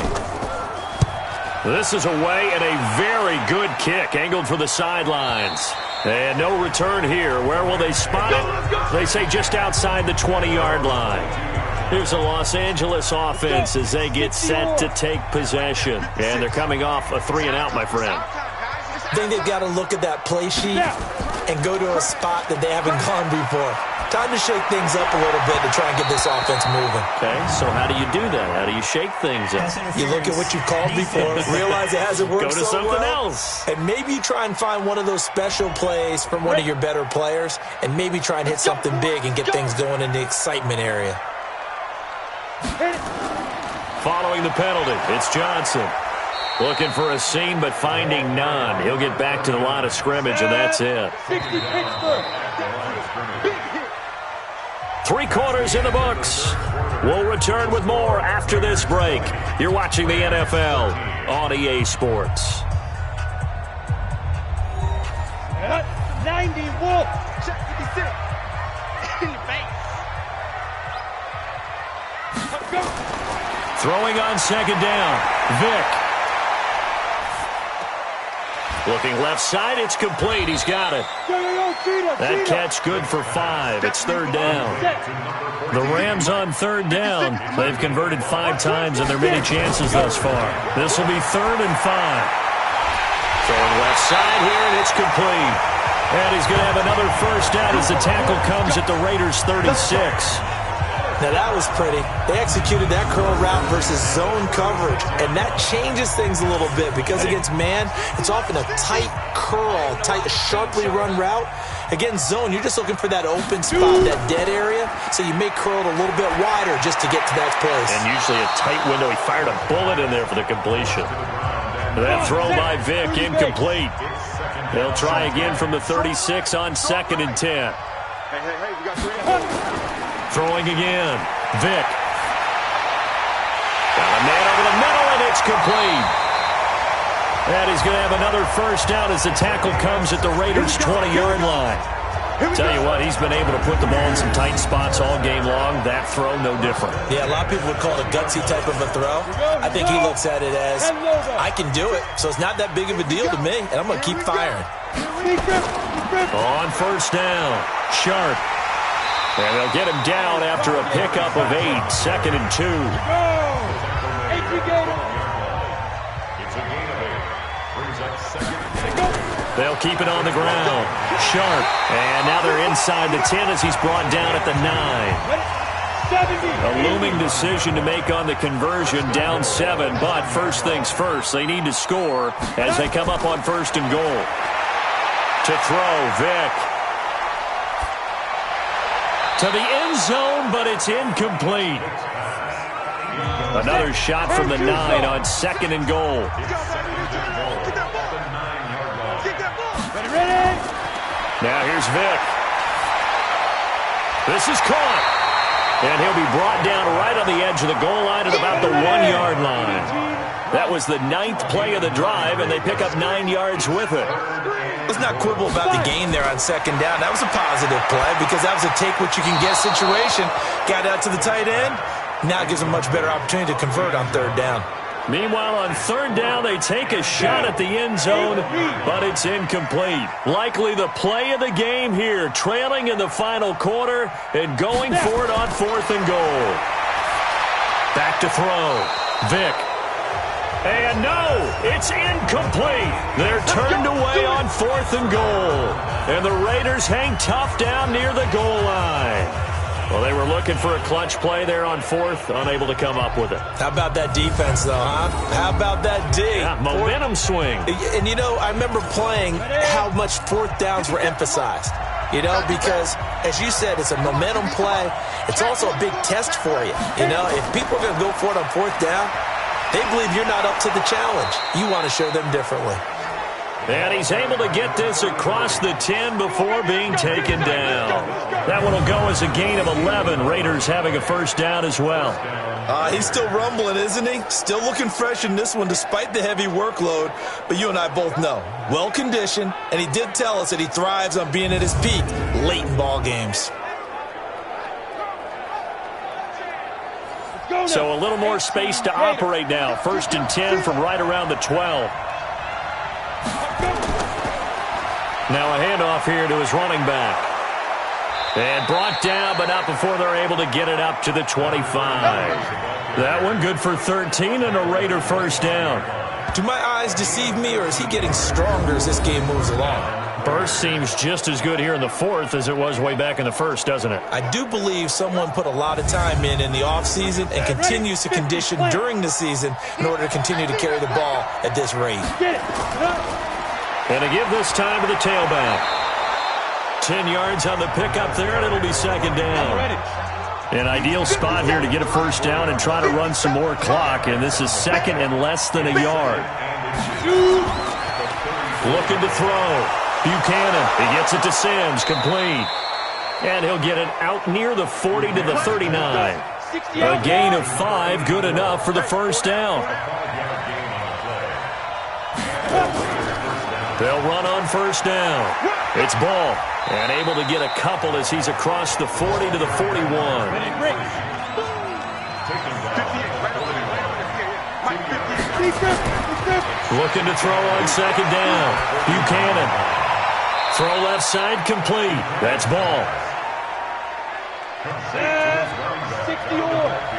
This is away and a very good kick angled for the sidelines. And no return here. Where will they spot it? They say just outside the 20-yard line. Here's the Los Angeles offense as they get set to take possession. And they're coming off a 3-and-out, my friend. I think they've got to look at that play sheet and go to a spot that they haven't gone before. Time to shake things up a little bit to try and get this offense moving. Okay, so how do you do that? How do you shake things up? You look at what you called before, realize it hasn't worked so well. Go to something else. And maybe you try and find one of those special plays from one of your better players, and maybe try and hit something big and get things going in the excitement area. Following the penalty, it's Johnson. Looking for a seam, but finding none. He'll get back to the line of scrimmage, and that's it. 60 Pittsburgh. 3 quarters in the books. We'll return with more after this break. You're watching the NFL on EA Sports. 90 Wolf. Check 56. In the face. Let's go. Throwing on 2nd down. Vick. Looking left side, it's complete. He's got it. That catch good for 5. It's 3rd down. The Rams on 3rd down. They've converted 5 times in their many chances thus far. This will be 3rd and 5. Throwing left side here, and it's complete. And he's going to have another 1st down as the tackle comes at the Raiders' 36. Now, that was pretty. They executed that curl route versus zone coverage, and that changes things a little bit because against man, it's often a tight curl, tight, sharply run route. Against zone, you're just looking for that open spot, that dead area, so you may curl it a little bit wider just to get to that place. And usually a tight window. He fired a bullet in there for the completion. That throw by Vick, incomplete. They'll try again from the 36 on 2nd and 10. Hey, we got 3. Throwing again. Vick. Got a man over the middle, and it's complete. And he's going to have another 1st down as the tackle comes at the Raiders' 20-yard line. Tell you what, he's been able to put the ball in some tight spots all game long. That throw, no different. Yeah, a lot of people would call it a gutsy type of a throw. I think he looks at it as, I can do it, so it's not that big of a deal to me, and I'm going to keep firing. On 1st down, Sharp. And they'll get him down after a pickup of 8, 2nd and 2. They'll keep it on the ground. Sharp. And now they're inside the 10 as he's brought down at the 9. A looming decision to make on the conversion, down 7. But first things first, they need to score as they come up on first and goal. To throw, Vic. To the end zone, but it's incomplete. Another shot from the 9 on second and goal. Now here's Vic. This is caught. And he'll be brought down right on the edge of the goal line at about the 1-yard line. That was the 9th play of the drive, and they pick up 9 yards with it. Let's not quibble about the gain there on second down. That was a positive play because that was a take-what-you-can-get situation. Got out to the tight end. Now it gives them a much better opportunity to convert on third down. Meanwhile, on third down, they take a shot at the end zone, but it's incomplete. Likely the play of the game here, trailing in the final quarter and going for it on fourth and goal. Back to throw. Vic. And no, it's incomplete. They're turned away on fourth and goal. And the Raiders hang tough down near the goal line. Well, they were looking for a clutch play there on fourth, unable to come up with it. How about that defense, though, huh? How about that D? Yeah, momentum swing. And, you know, I remember playing how much fourth downs were emphasized. You know, because, as you said, it's a momentum play. It's also a big test for you. You know, if people are going to go for it on fourth down, they believe you're not up to the challenge. You want to show them differently. And he's able to get this across the 10 before being taken down. That one will go as a gain of 11. Raiders having a first down as well. He's still rumbling, isn't he? Still looking fresh in this one despite the heavy workload. But you and I both know, well-conditioned, and he did tell us that he thrives on being at his peak late in ball games. So a little more space to operate now. First and 10 from right around the 12. Now a handoff here to his running back. And brought down, but not before they're able to get it up to the 25. That one good for 13 and a Raider first down. Do my eyes deceive me, or is he getting stronger as this game moves along? Burst seems just as good here in the fourth as it was way back in the first, doesn't it? I do believe someone put a lot of time in the offseason and continues to condition during the season in order to continue to carry the ball at this rate. And to give this time to the tailback. 10 yards on the pickup there, and it'll be second down. An ideal spot here to get a first down and try to run some more clock, and this is second and less than a yard. Looking to throw. Buchanan, he gets it to Sims, complete. And he'll get it out near the 40 to the 39. A gain of 5, good enough for the first down. They'll run on first down. It's Ball, and able to get a couple as he's across the 40 to the 41. Looking to throw on second down. Buchanan. Throw left side complete. That's Ball. 60 or.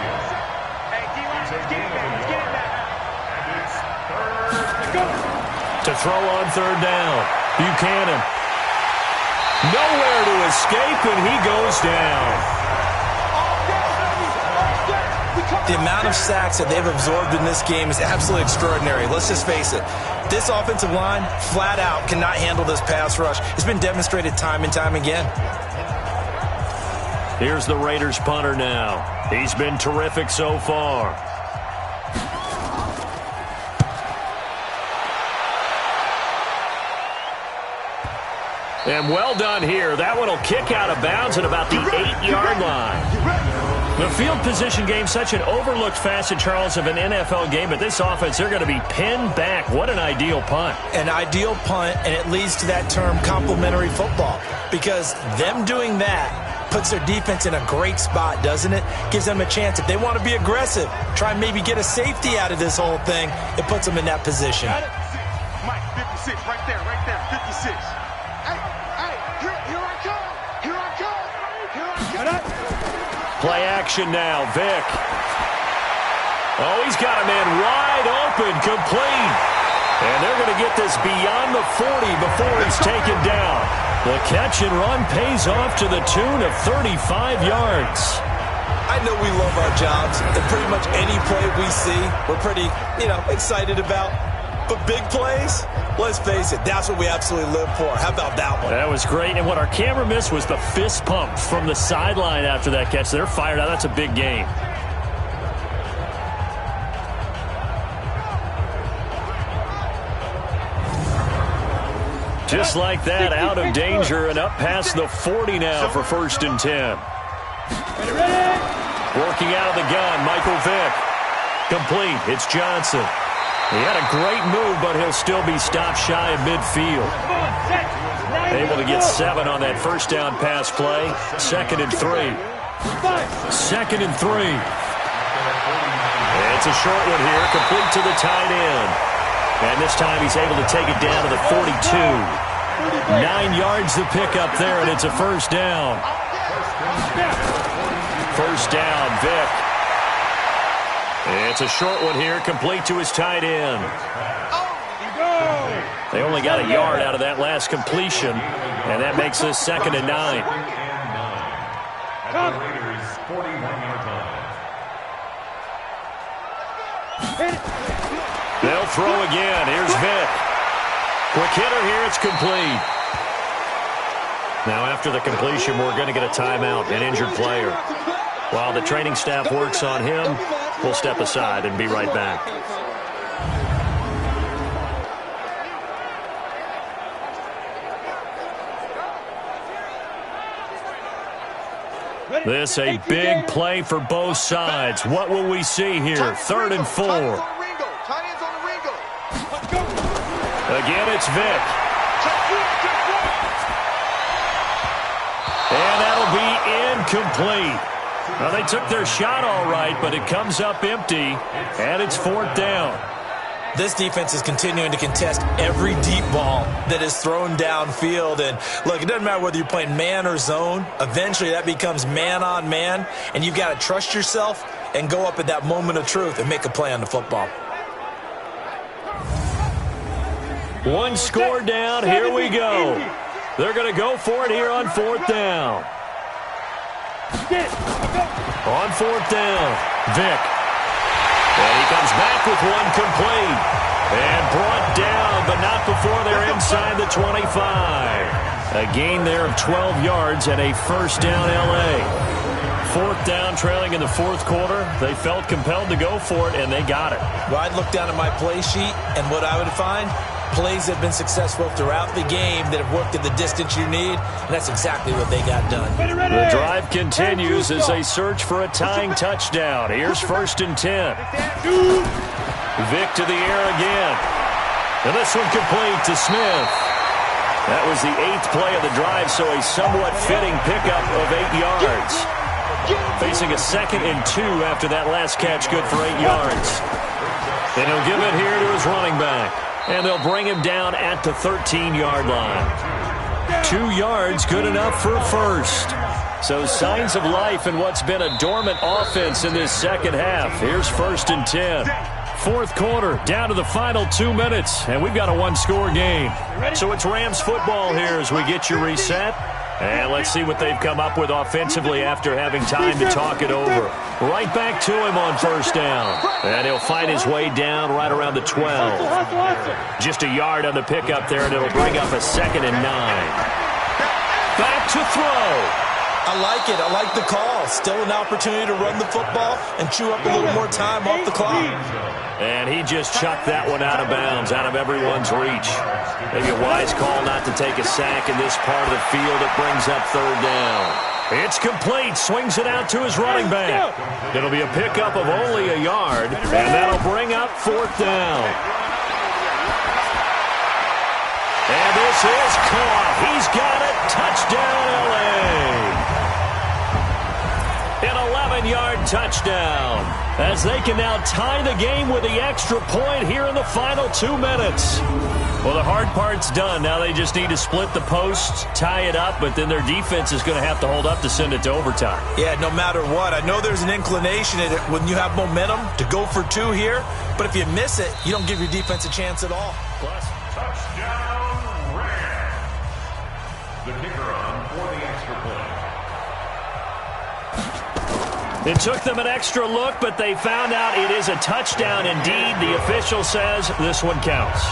To throw on third down. Buchanan. Nowhere to escape, and he goes down. The amount of sacks that they've absorbed in this game is absolutely extraordinary. Let's just face it. This offensive line, flat out, cannot handle this pass rush. It's been demonstrated time and time again. Here's the Raiders punter now. He's been terrific so far. And well done here. That one will kick out of bounds at about the 8-yard line. The field position game, such an overlooked facet, Charles, of an NFL game, but this offense, they're going to be pinned back. What an ideal punt. An ideal punt, and it leads to that term complementary football, because them doing that puts their defense in a great spot, doesn't it? Gives them a chance. If they want to be aggressive, try and maybe get a safety out of this whole thing, it puts them in that position. Mike, 56, right there, 56. Play action now, Vic. Oh, he's got a man wide open, complete. And they're going to get this beyond the 40 before he's taken down. The catch and run pays off to the tune of 35 yards. I know we love our jobs, and pretty much any play we see, we're pretty, excited about. But big plays, let's face it, that's what we absolutely live for. How about that one? That was great, and what our camera missed was the fist pump from the sideline after that catch. They're fired out. That's a big game. Just like that, out of danger and up past the 40 now for 1st and 10. Working out of the gun, Michael Vick. Complete, it's Johnson. He had a great move, but he'll still be stopped shy of midfield. Able to get 7 on that first down pass play. 2nd and 3. 2nd and 3. It's a short one here, complete to the tight end. And this time he's able to take it down to the 42. 9 yards to pick up there, and it's a first down. First down, Vick. It's a short one here, complete to his tight end. They only got a yard out of that last completion, and that makes this 2nd and 9. They'll throw again. Here's Vick. Quick hitter here. It's complete. Now, after the completion, we're going to get a timeout, an injured player. While the training staff works on him, we'll step aside and be right back. This a big play for both sides. What will we see here? 3rd and 4. Again, it's Vick. And that'll be incomplete. Well, they took their shot all right, but it comes up empty, and it's 4th down. This defense is continuing to contest every deep ball that is thrown downfield. And, look, it doesn't matter whether you're playing man or zone. Eventually, that becomes man-on-man, and you've got to trust yourself and go up at that moment of truth and make a play on the football. One score down. Here we go. They're going to go for it here on 4th down. On 4th down, Vick. And he comes back with one complete. And brought down, but not before they're inside the 25. A gain there of 12 yards and a first down L.A. 4th down, trailing in the 4th quarter. They felt compelled to go for it, and they got it. Well, I'd look down at my play sheet, and what I would find, plays that have been successful throughout the game that have worked at the distance you need, and that's exactly what they got done. The drive continues as they search for a tying touchdown. Here's 1st and 10. Vick to the air again. And this one complete to Smith. That was the 8th play of the drive, so a somewhat fitting pickup of 8 yards. Facing a 2nd and 2 after that last catch, good for 8 yards. And he'll give it here to his running back. And they'll bring him down at the 13-yard line. 2 yards, good enough for a first. So signs of life in what's been a dormant offense in this second half. Here's 1st and 10. 4th quarter, down to the final 2 minutes, and we've got a one-score game. So it's Rams football here as we get you reset. And let's see what they've come up with offensively after having time to talk it over. Right back to him on 1st down. And he'll fight his way down right around the 12. Just a yard on the pickup there, and it'll bring up a 2nd and 9. Back to throw. I like it. I like the call. Still an opportunity to run the football and chew up a little more time off the clock. And he just chucked that one out of bounds, out of everyone's reach. Maybe a wise call not to take a sack in this part of the field. It brings up 3rd down. It's complete. Swings it out to his running back. It'll be a pickup of only a yard, and that'll bring up 4th down. And this is caught. He's got it. Touchdown, L.A. An 11-yard touchdown as they can now tie the game with the extra point here in the final 2 minutes. Well, the hard part's done. Now they just need to split the posts, tie it up, but then their defense is going to have to hold up to send it to overtime. Yeah, no matter what. I know there's an inclination in it when you have momentum to go for two here, but if you miss it, you don't give your defense a chance at all. Plus, touchdown, Rams. The kicker on for the extra point. it took them an extra look, but they found out it is a touchdown indeed. The official says this one counts.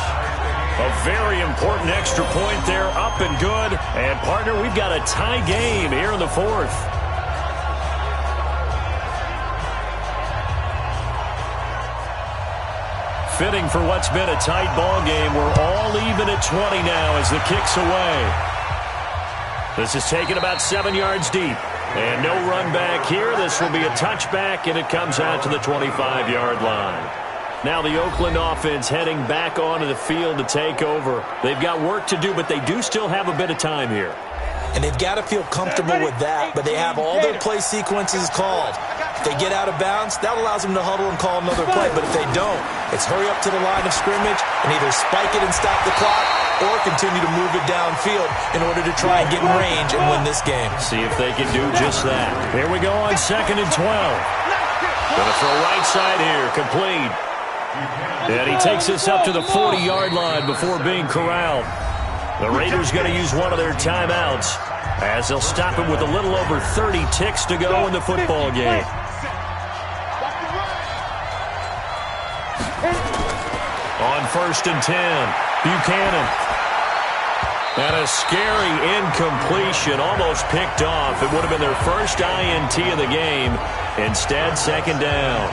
A very important extra point there, up and good. And, partner, we've got a tie game here in the fourth. Fitting for what's been a tight ball game. We're all even at 20 now as the kick's away. This is taken about 7 yards deep. And no run back here. This will be a touchback, and it comes out to the 25-yard line. Now the Oakland offense heading back onto the field to take over. They've got work to do, but they do still have a bit of time here. And they've got to feel comfortable with that, but they have all their play sequences called. If they get out of bounds, that allows them to huddle and call another play. But if they don't, it's hurry up to the line of scrimmage and either spike it and stop the clock or continue to move it downfield in order to try and get in range and win this game. See if they can do just that. Here we go on 2nd and 12. Gonna throw right side here, complete. And he takes this up to the 40-yard line before being corralled. The Raiders going to use one of their timeouts as they'll stop it with a little over 30 ticks to go in the football game. On 1st and 10, Buchanan. And a scary incompletion, almost picked off. It would have been their first INT of the game. Instead, 2nd down.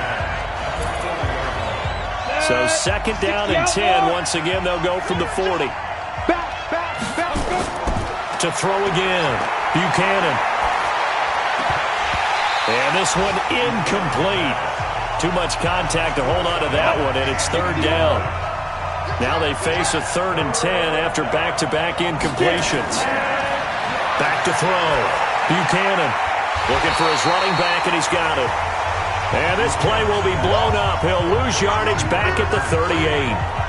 So 2nd down and 10. Once again, they'll go from the 40. To throw again. Buchanan. And this one incomplete. Too much contact to hold on to that one, and it's 3rd down. Now they face a 3rd and 10 after back-to-back incompletions. Back to throw. Buchanan looking for his running back, and he's got it. And this play will be blown up. He'll lose yardage back at the 38.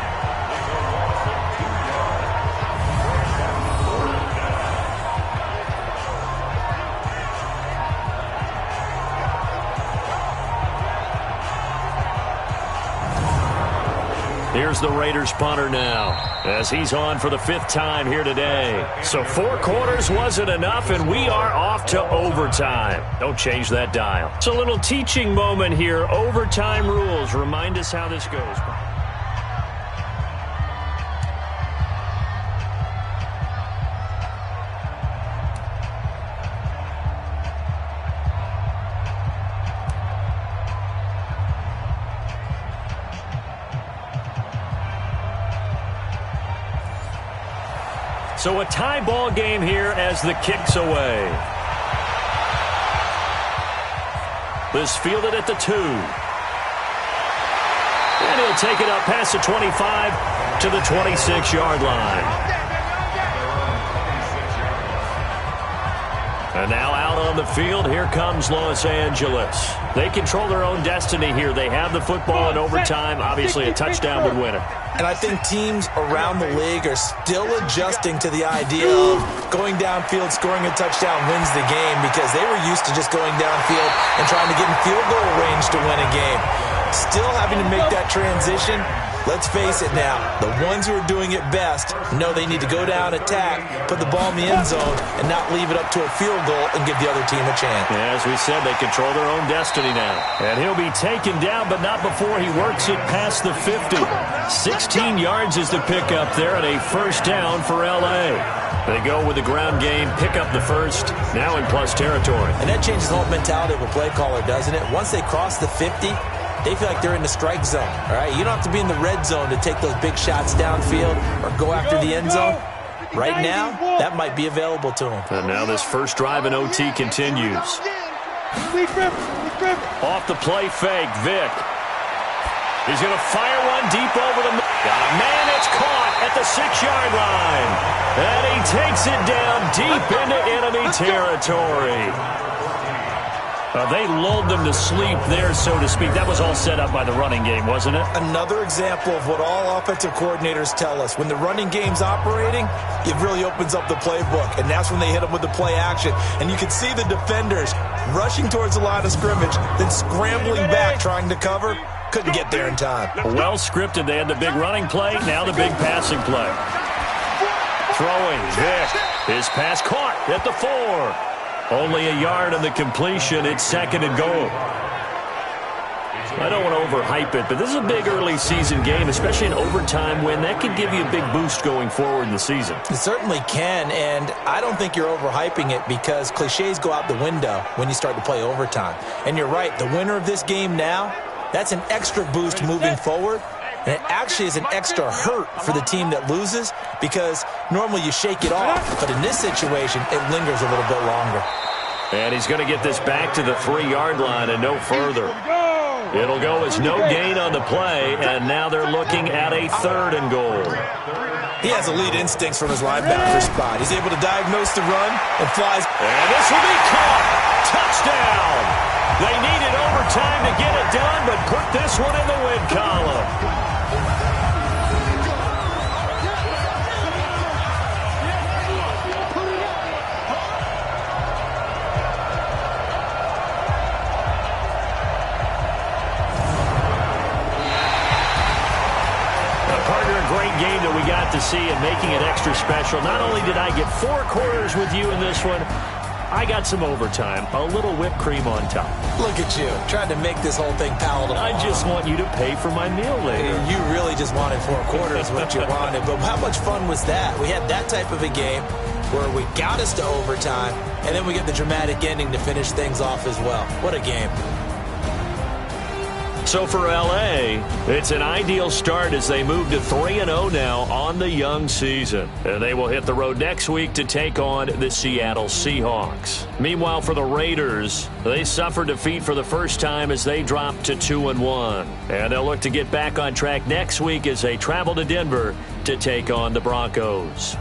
Here's the Raiders punter now as he's on for the 5th time here today. So 4 quarters wasn't enough, and we are off to overtime. Don't change that dial. It's a little teaching moment here. Overtime rules. Remind us how this goes. So a tie ball game here as the kick's away. This fielded at the 2. And he'll take it up past the 25 to the 26-yard line. And now out on the field, here comes Los Angeles. They control their own destiny here. They have the football in overtime. Obviously, a touchdown would win it. And I think teams around the league are still adjusting to the idea of going downfield, scoring a touchdown wins the game, because they were used to just going downfield and trying to get in field goal range to win a game. Still having to make that transition. Let's face it now, the ones who are doing it best know they need to go down, attack, put the ball in the end zone, and not leave it up to a field goal and give the other team a chance. Yeah, as we said, they control their own destiny now. And he'll be taken down, but not before he works it past the 50. 16 yards is the pickup there, and a 1st down for L.A. They go with the ground game, pick up the 1st, now in plus territory. And that changes the whole mentality of a play caller, doesn't it? Once they cross the 50, they feel like they're in the strike zone, all right? You don't have to be in the red zone to take those big shots downfield or go after the end zone. Right now, that might be available to them. And now this first drive in OT continues. Off the play fake, Vic. He's going to fire one deep over the middle. Got a man, it's caught at the 6-yard line. And he takes it down deep into enemy territory. They lulled them to sleep there, so to speak. That was all set up by the running game, wasn't it? Another example of what all offensive coordinators tell us. When the running game's operating, it really opens up the playbook, and that's when they hit them with the play action. And you can see the defenders rushing towards the line of scrimmage, then scrambling back trying to cover. Couldn't get there in time. Well scripted. They had the big running play, now the big passing play. Throwing, Vic. His pass caught at the 4. Only a yard on the completion. It's 2nd and goal. I don't want to overhype it, but this is a big early season game, especially an overtime win. That could give you a big boost going forward in the season. It certainly can, and I don't think you're overhyping it because cliches go out the window when you start to play overtime. And you're right, the winner of this game now, that's an extra boost moving forward. And it actually is an extra hurt for the team that loses because normally you shake it off. But in this situation, it lingers a little bit longer. And he's going to get this back to the 3-yard line and no further. It'll go as no gain on the play, and now they're looking at a 3rd and goal. He has elite instincts from his linebacker spot. He's able to diagnose the run and flies. And this will be caught. Touchdown. They needed overtime to get it done, but put this one in the win column. Great game that we got to see and making it extra special. Not only did I get 4 quarters with you in this one, I got some overtime, a little whipped cream on top. Look at you, trying to make this whole thing palatable. I just want you to pay for my meal later. You really just wanted 4 quarters, what you wanted. But how much fun was that? We had that type of a game where we got us to overtime, and then we get the dramatic ending to finish things off as well. What a game. So for L.A., it's an ideal start as they move to 3-0 now on the young season. And they will hit the road next week to take on the Seattle Seahawks. Meanwhile, for the Raiders, they suffered defeat for the first time as they dropped to 2-1. And they'll look to get back on track next week as they travel to Denver to take on the Broncos.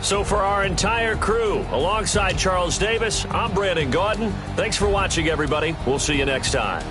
So for our entire crew, alongside Charles Davis, I'm Brandon Gaudin. Thanks for watching, everybody. We'll see you next time.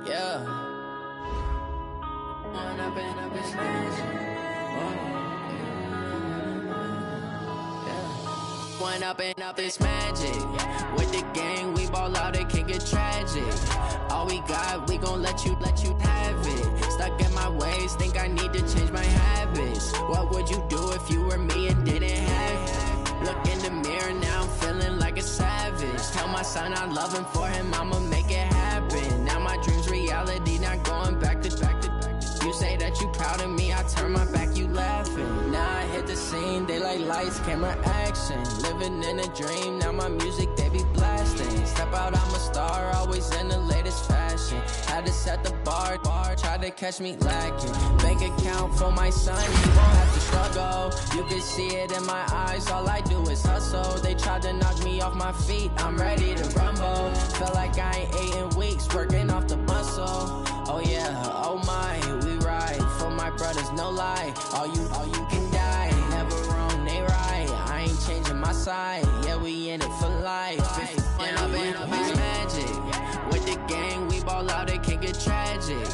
Yeah. When I've been smashing. When up it's magic. With the gang, we ball out, it can get tragic. All we got, we gon' let you have it. Stuck in my ways, think I need to change my habits. What would you do if you were me and didn't have it? Look in the mirror, now I'm feeling like a savage. Tell my son I love him, for him I'ma make it happen. Now my dream's reality, not going back to. You say that you proud of me, I turn my back, you laughing. Now I hit the scene, they like lights, camera, action. Living in a dream, now my music, they be blasting. Step out, I'm a star, always in the latest fashion. Had to set the bar, tried to catch me lacking. Bank account for my son, he won't have to struggle. You can see it in my eyes, all I do is hustle. They tried to knock me off my feet, I'm ready to rumble. Feel like I ain't ate in weeks, working off the muscle. Oh yeah, oh my, we ride for my brothers, no lie. All you can die, never wrong, they right. I ain't changing my side, yeah, we in it for life. When I've been magic. With the gang, we ball out, it can get tragic.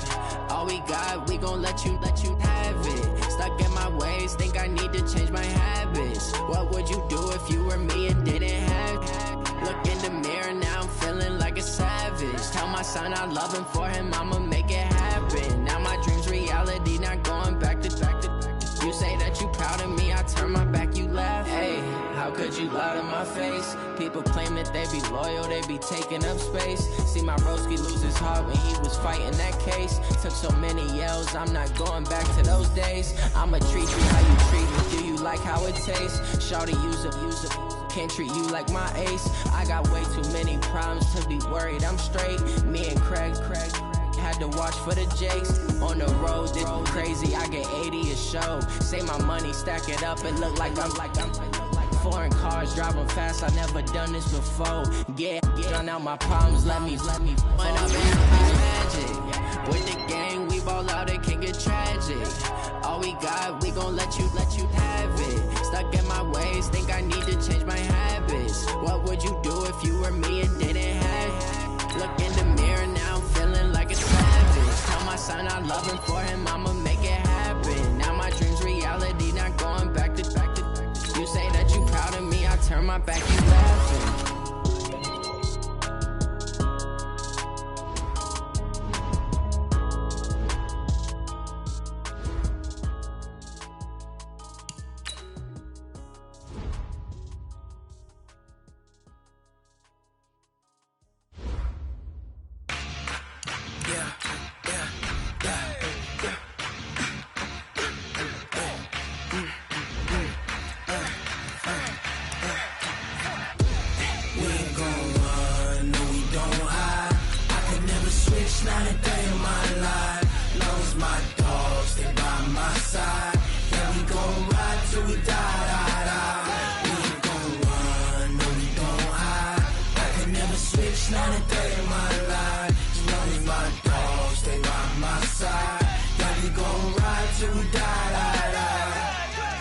All we got, we gon' let you have it. Stuck in my ways, think I need to change my habits. What would you do if you were me and didn't have it? Look in the mirror, now I'm feeling like a savage. Tell my son I love him, for him I'ma make it happen. Now my dream's reality, not going back to. You say that you proud of me, I turn my back, you laugh. Hey, how could you lie to my face? People claim that they be loyal, they be taking up space. See my broski lose his heart when he was fighting that case. Took so many yells, I'm not going back to those days. I'ma treat you how you treat me, do you like how it tastes? Shawty, use up. Can't treat you like my ace. I got way too many problems to be worried, I'm straight. Me and Craig had to watch for the Jakes. On the road, this crazy, I get 80 a show. Say my money, stack it up, it look like I'm foreign cars, driving fast, I never done this before. Get out my problems, let me. When I'm in magic. With the gang, we ball out, it can get tragic. All we got, we gon' let you have it. Stuck in my ways, think I need to change my habits. What would you do if you were me and didn't have it? Look in the mirror, now I'm feeling like a savage. Tell my son I love him, for him I'ma make it happen. Now my dream's reality, not going back to. You say that you proud of me, I turn my back, you laughing.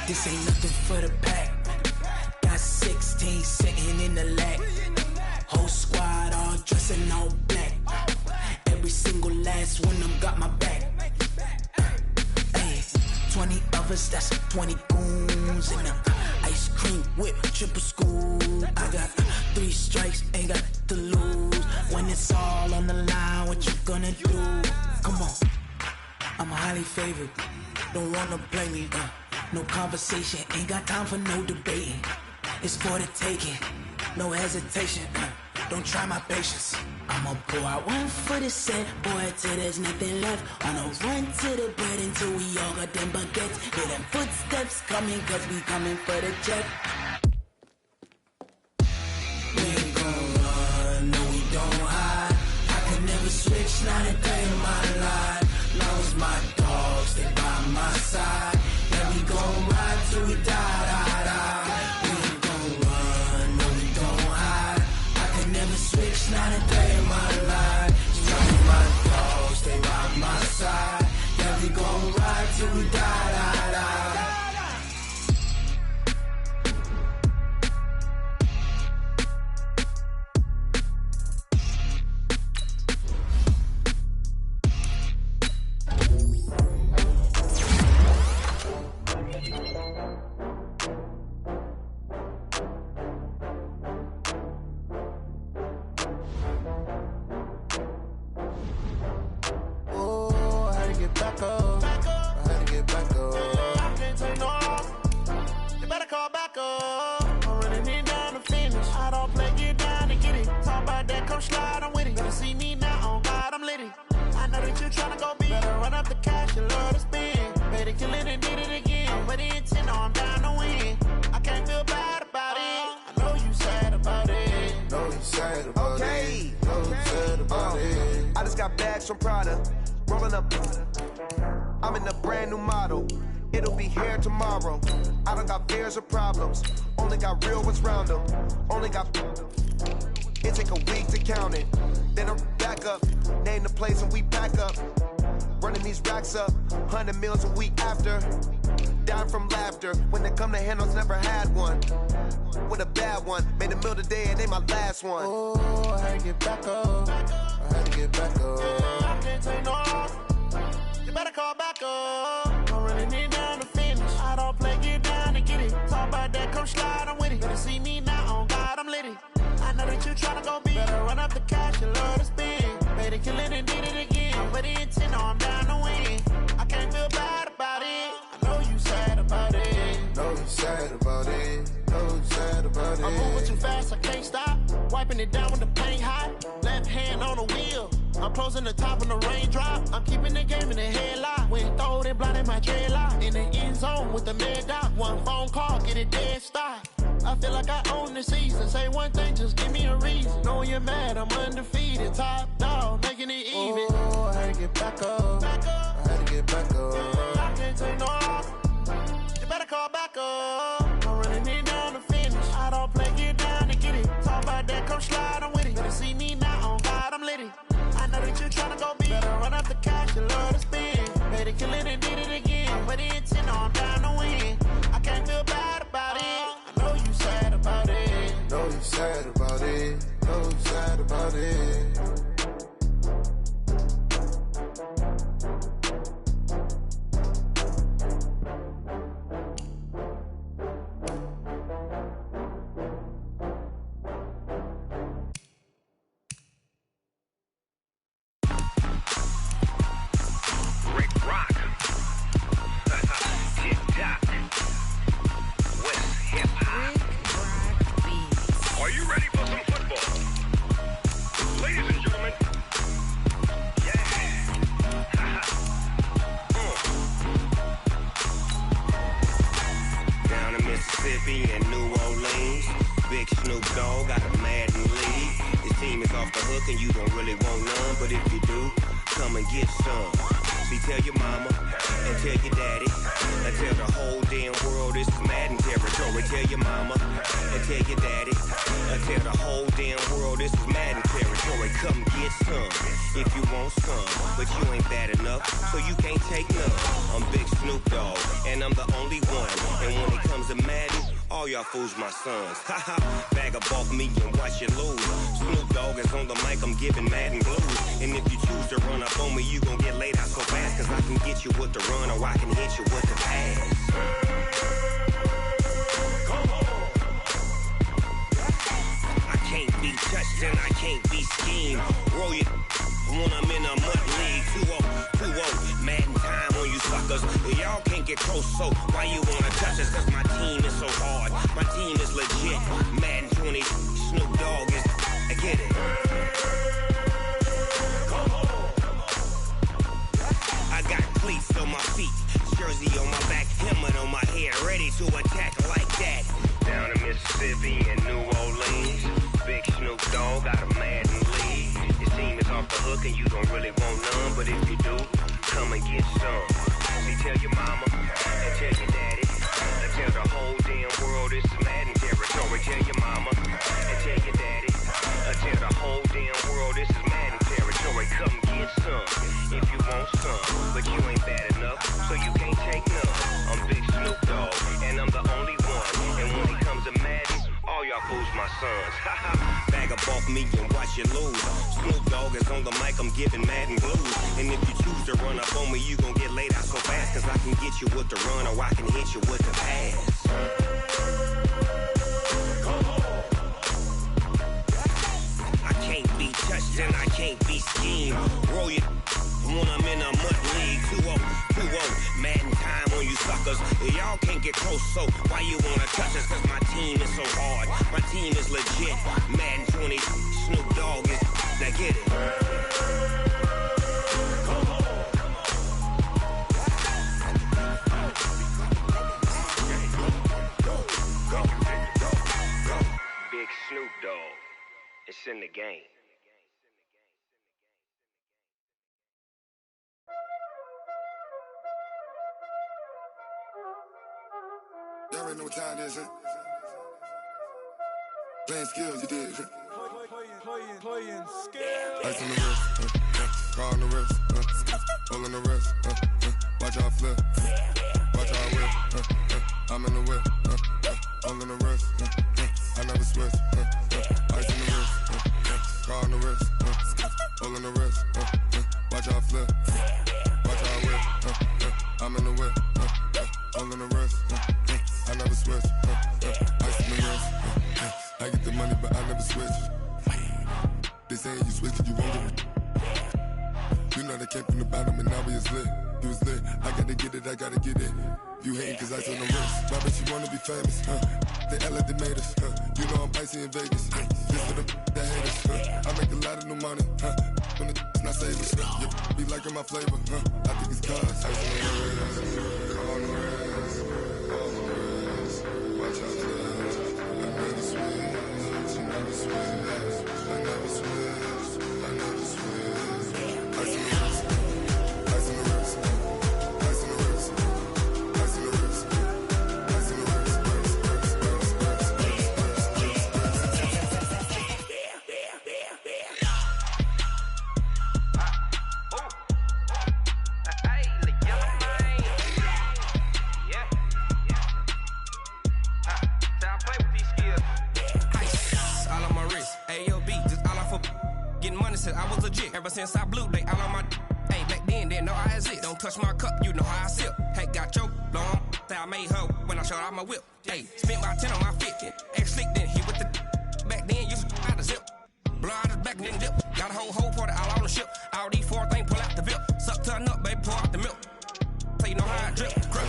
This ain't nothing for the pack. Got 16 sitting in the lag. Whole squad all dressing all black. Every single last one of them got my back. Hey, 20 of us, that's 20 goons in them. Ice cream whip, triple scoop. I got 3 strikes, ain't got to lose. When it's all on the line, what you gonna do? Come on, I'm highly favored. Don't wanna play me, no conversation, ain't got time for no debating. It's for the taking, no hesitation. Don't try my patience. I'ma pour out one for the set, boy, till there's nothing left. On a run to the bread until we all got them baguettes. Hear them footsteps coming, cause we coming for the check. We ain't gon' run, no we don't hide. I can never switch, not a day in my life. Long as my dogs, stay by my side. Yeah, we gon' ride till we die. We ain't gon' run, no we don't hide. I can never switch, not a day in my life. Strong as my dogs, stay by my side. Yeah, we gon' ride till we die. come slide, I'm with it. Better see me now, on God, I'm litty. I know that you tryna go big. Better run up the cash, you love to spend. Better kill it and did it again. But the intent, I'm down to win. I can't feel bad about it. I know you sad about it. Know you sad about it. Know you sad about it. I just got bags from Prada. Rolling up. I'm in a brand new model. It'll be here tomorrow. I don't got fears or problems. Only got real ones round them. Only got. It take a week to count it. Then I'm back up. Name the place and we pack up. Running these racks up. 100 meals a week after. Dying from laughter. When it come to handles, never had one. With a bad one. Made a meal today and they my last one. Oh, I had to get back up. I had to get back up. I can't take no off. You better call back up. I'm running it down to finish. I don't play, get down to get it. Talk about that, come slide, I'm with it. Better see me now, on God, I'm litty. I know that you tryna go big. Better run up the cash, you love to spend. Better kill it and did it again. But the intent, no, I'm down to win. I can't feel bad about it. I know you sad about it. Know you sad about it. Know you sad about it. I'm moving too fast, I can't stop. Wiping it down with the paint hot. Left hand on the wheel. I'm closing the top on the raindrop. I'm keeping the game in the headlock. When throwed and blinded my dreadlock. In the end zone with the mad dot. One phone call, get it dead stop. I feel like I own the season. Say one thing, just give me a reason. Knowing you're mad, I'm undefeated. Top dog, making it even. Oh, I had to get back up. I had to get back up. I can't take no off. You better call back up. I'm running it down to finish. I don't play, get down to get it. Talk about that, come slide, I'm with it. Better see me now, on God, I'm litty. I know that you tryna go big. Better run up the cash, you love to spend. Better kill it and did it again. But the intent, no, I'm down to win. I can't feel bad about it. I know you sad about it. Know you sad about it. Know you sad about it. Fools my sons. Haha, bag up off me and watch you lose. Snoop Dogg is on the mic, I'm giving Madden blues. And if you choose to run up on me, you gon' get laid out so fast. Cause I can get you with the run or I can hit you with the pass. Come on. I can't be touched and I can't be schemed. Roll you when I'm in a mud league. 2-0, Madden time on you suckers. Y'all can't get close, so why you wanna touch us? Cause my team is so hard. My team is legit. Madden 20, Snoop Dogg is. I get it. Come on. I got cleats on my feet, jersey on my back, helmet on my head, ready to attack like that. Down in Mississippi and New Orleans, Big Snoop Dogg got a Madden lead. Your team is off the hook and you don't really want none, but if you do, come and get some. See, tell your mama and tell your daddy. Tell the whole damn world this is Madden territory. Tell your mama and tell your daddy. Tell the whole damn world this is Madden territory. Come get some if you want some, but you ain't bad enough, so you can't take none. I'm Big Snoop Dogg, and I'm the only one. And when it comes to Madden, all y'all fools my sons. Bag up off me and watch you lose. Snoop Dogg is on the mic, I'm giving Madden blues. And if you choose to run up on me, you gon' get laid out so fast. Cause I can get you with the run or I can hit you with the pass. Come on. I can't be touched and I can't be schemed. Roll you when I'm in a mud league. 2-0, 2-0, Madden time on you suckers. Y'all can't get close, so why you wanna touch us? Cause my team is so hard, my team is legit. Madden 20, Snoop Dogg is, now get it. Big Snoop Dogg, it's in the game. Y'all already know what time it is, huh? Playing skills, you did, huh? Playing skills. Ice on the wrist, car on the wrist, hole in the wrist, watch out flip, watch out whip, I'm in the whip, hole in the wrist, I never switch, ice in the wrist, car on the wrist, hole in the wrist, watch out flip, watch out whip, I'm in the whip, hole in the wrist, I never switch, ice in the wrist, I get the money but I never switch. They saying you switch it, you won't get it. You know they came from the bottom and now we is lit. You was lit, I gotta get it, I gotta get it. You hating cause ice on the wrist. Why bet you wanna be famous, huh? They act like they made us, huh? You know I'm icy in Vegas, just for the that hate us, huh? I make a lot of new money, huh? When it's not savers, you be liking my flavor, huh? I think it's cause ice on the wrist, on the wrist, on the wrist. Watch out, I never switch, I never switch. I never switch, I never switch. Ice in the wrist, ice in the wrist, ice in the wrist, ice in the wrist, ice in the wrist, I was legit. Ever since I blew, they all on my hey, back then, didn't know I exist. Don't touch my cup, you know how I sip. Hey, got your long, that I made her when I showed out my whip. Hey, spent my 10 on my 50. Ex-slick, then he with the back then, used to out the zip. Blow out his back, then dip. Got a whole party all on the ship. All these four things, pull out the VIP. Suck to a nut, baby, pour out the milk. So you know how I drip. Grip.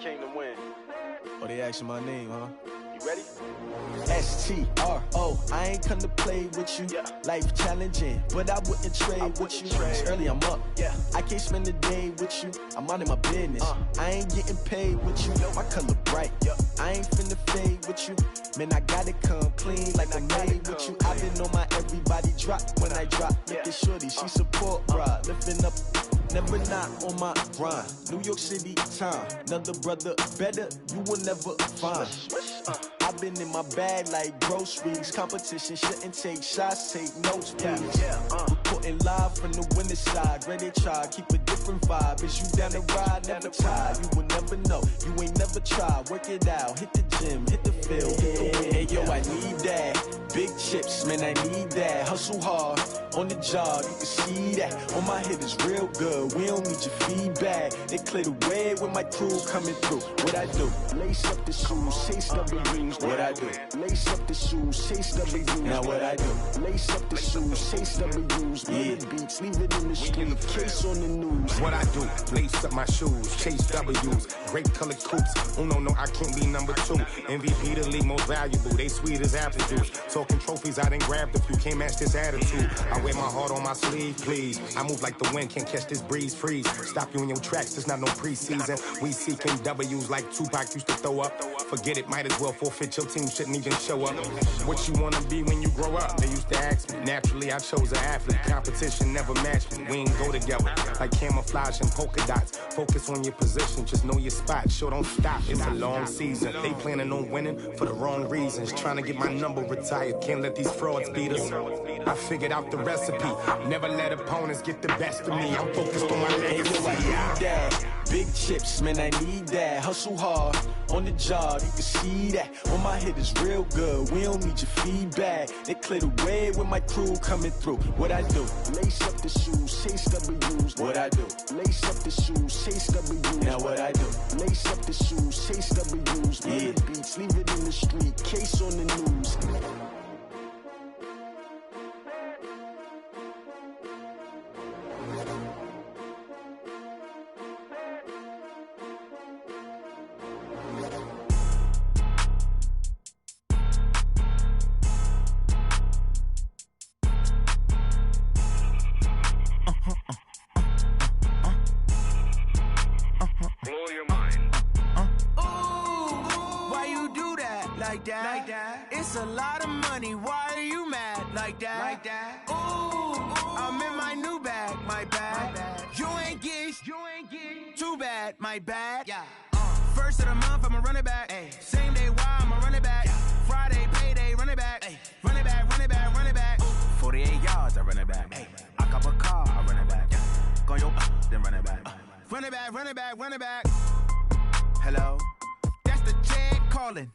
Came to win. Oh, they asking my name, huh? You ready? S-T-R-O, I ain't come to play with you. Life challenging, but I wouldn't trade with you. It's early, I'm up. I can't spend the day with you. I'm minding my business. I ain't getting paid with you. My color bright. I ain't finna fade with you. Man, I gotta come clean like I made with you. I've been on my everybody drop when I drop. Look at shorty, she support, bruh. Lifting up. Never not on my grind. New York City time. Another brother better, you will never find. I've been in my bag like groceries. Competition shouldn't take shots, take notes, please. Reporting live from the winning side. Ready to try, keep a different vibe. Is you down the ride, never tired. You will never know, you ain't never tried. Work it out, hit the gym, hit the field, hit the win. Hey yo, I need that. Big chips, man, I need that. Hustle hard on the job, you can see that. On my hit is real good, we don't need your feedback. They clear the way with my crew coming through. What I do? Lace up the shoes, chase W's. What I do? Lace up the shoes, chase W's. Now what I do? Lace up the shoes, chase W's. Yeah, beats, leave it in the street, case on the news. What I do? Lace up my shoes, chase W's. Great colored coops. Oh no, I can't be number 2. MVP the league most valuable. They sweet as apple juice. Talking trophies, I done grabbed a few. Can't match this attitude. I wear my heart on my sleeve, please. I move like the wind, can't catch this breeze. Freeze. Stop you in your tracks. There's not no preseason. We seeking W's like Tupac used to throw up. Forget it, might as well forfeit. Your team shouldn't even show up. What you wanna be when you grow up? They used to ask me. Naturally, I chose an athlete. Competition never matched me. We ain't go together like camouflage and polka dots. Focus on your position, just know your spot. Sure, don't stop. It's a long season. They planning on winning for the wrong reasons. Trying to get my number retired. Can't let these frauds beat us. I figured out the recipe. Never let opponents get the best of me. I'm focused on my legacy. Big chips, man, I need that. Hustle hard on the job, you can see that. On my hit is real good, we don't need your feedback. They clear the way with my crew coming through. What I do? Lace up the shoes, chase W's. What I do? Lace up the shoes, chase W's. Now what I do? Lace up the shoes, chase W's. Yeah, beats, leave it in the street, case on the news. It's a lot of money, why are you mad like that? Ooh, I'm in my new bag, my bad. You ain't get too bad, my bad. First of the month, I'ma run it back. Same day, why I'ma run it back. Friday, payday, run it back. Run it back, run it back, run it back. 48 yards, I run it back. I cop a car, I run it back. Go yo, then run it back. Run it back, run it back, run it back. Hello? That's the check calling.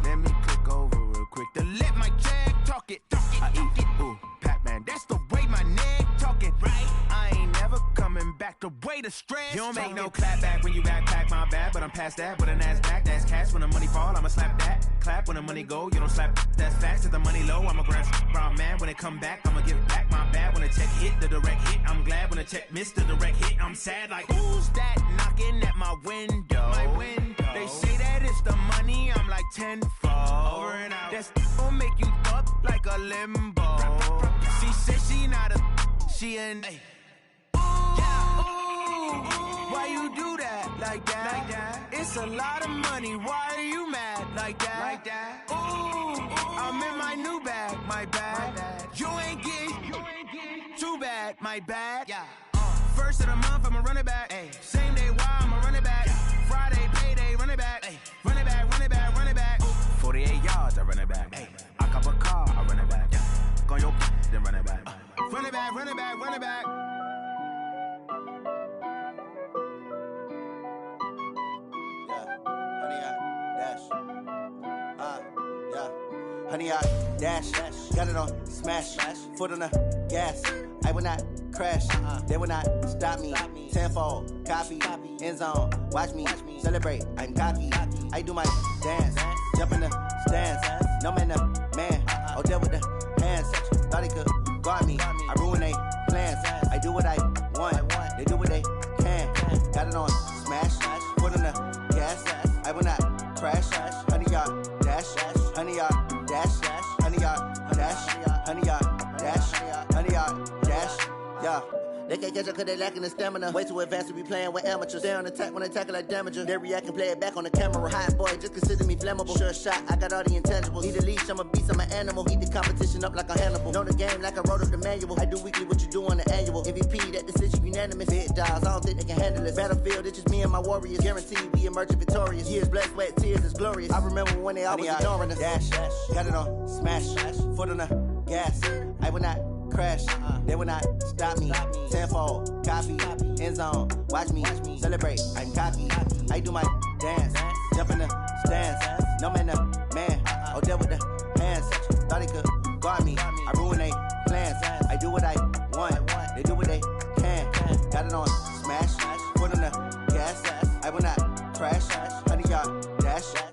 Let me click over real quick to let my check talk it. I eat it, ooh, Pac-Man. That's the way my neck talking, right? I ain't never coming back the way the stress. You don't make no clap back when you backpack, my bad. But I'm past that with an ass back. That's cash when the money fall, I'ma slap that. Clap when the money go, you don't slap. That's facts. If the money low, I'ma grab brown man. When it come back, I'ma give back my bad. When the check hit, the direct hit. I'm glad when the check missed the direct hit. I'm sad like, who's that knocking at my window? My window. They say that it's the money, I'm like tenfold. Over and out. That's gon' make you up like a limbo. She said she not a, she an. Why you do that like that? It's a lot of money, why are you mad like that? Ooh, I'm in my new bag, my bad. You ain't get too bad, my bad. First of the month, I'ma run it back. Same day, why I'ma run it back. Friday, payday, run it back. Run it back, run it back, run it back. 48 yards, I run it back. I cop a car, I run it back. Go yo, then run it back. Run it back, run it back, run it back. Honey, I dash, got it on smash, foot on the gas. I will not crash, they will not stop me. Tenfold, copy, end zone, watch me celebrate. I'm cocky, I do my dance, jump in the stands. No man, the man, oh there with the hands. Thought he could guard me, I ruin they plans. I do what I want, they do what they can. Got it on smash, foot on the gas. I will not crash, honey, y'all dash, honey, y'all dash, honey, y'all dash, honey, y'all dash, honey, y'all dash, yeah. They can't catch up cause they lacking the stamina. Way too advanced to be playing with amateurs. Stay on attack when they tackle like damager. They react and play it back on the camera. Hot boy, just consider me flammable. Sure shot, I got all the intangibles. Need a leash, I'm a beast, I'm an animal. Eat the competition up like a Hannibal. Know the game like I wrote up the manual. I do weekly what you do on the annual. MVP, that decision unanimous. Big dogs, I don't think they can handle this. Battlefield, it's just me and my warriors. Guaranteed we emerge victorious. Years, blood, sweat, tears, it's glorious. I remember when they always ignoring us. Dash, got it on smash, foot on the gas. I will not crash, they will not stop me. Tenfold, copy, end zone, watch me celebrate. I'm cocky, I do my dance, jump in the stands. No man, the man, oh there with the hands. thought they could guard me. I ruin they plans. I do what I want. They do what they can. Got it on smash. Foot on the gas. I will not crash. 100 yard dash.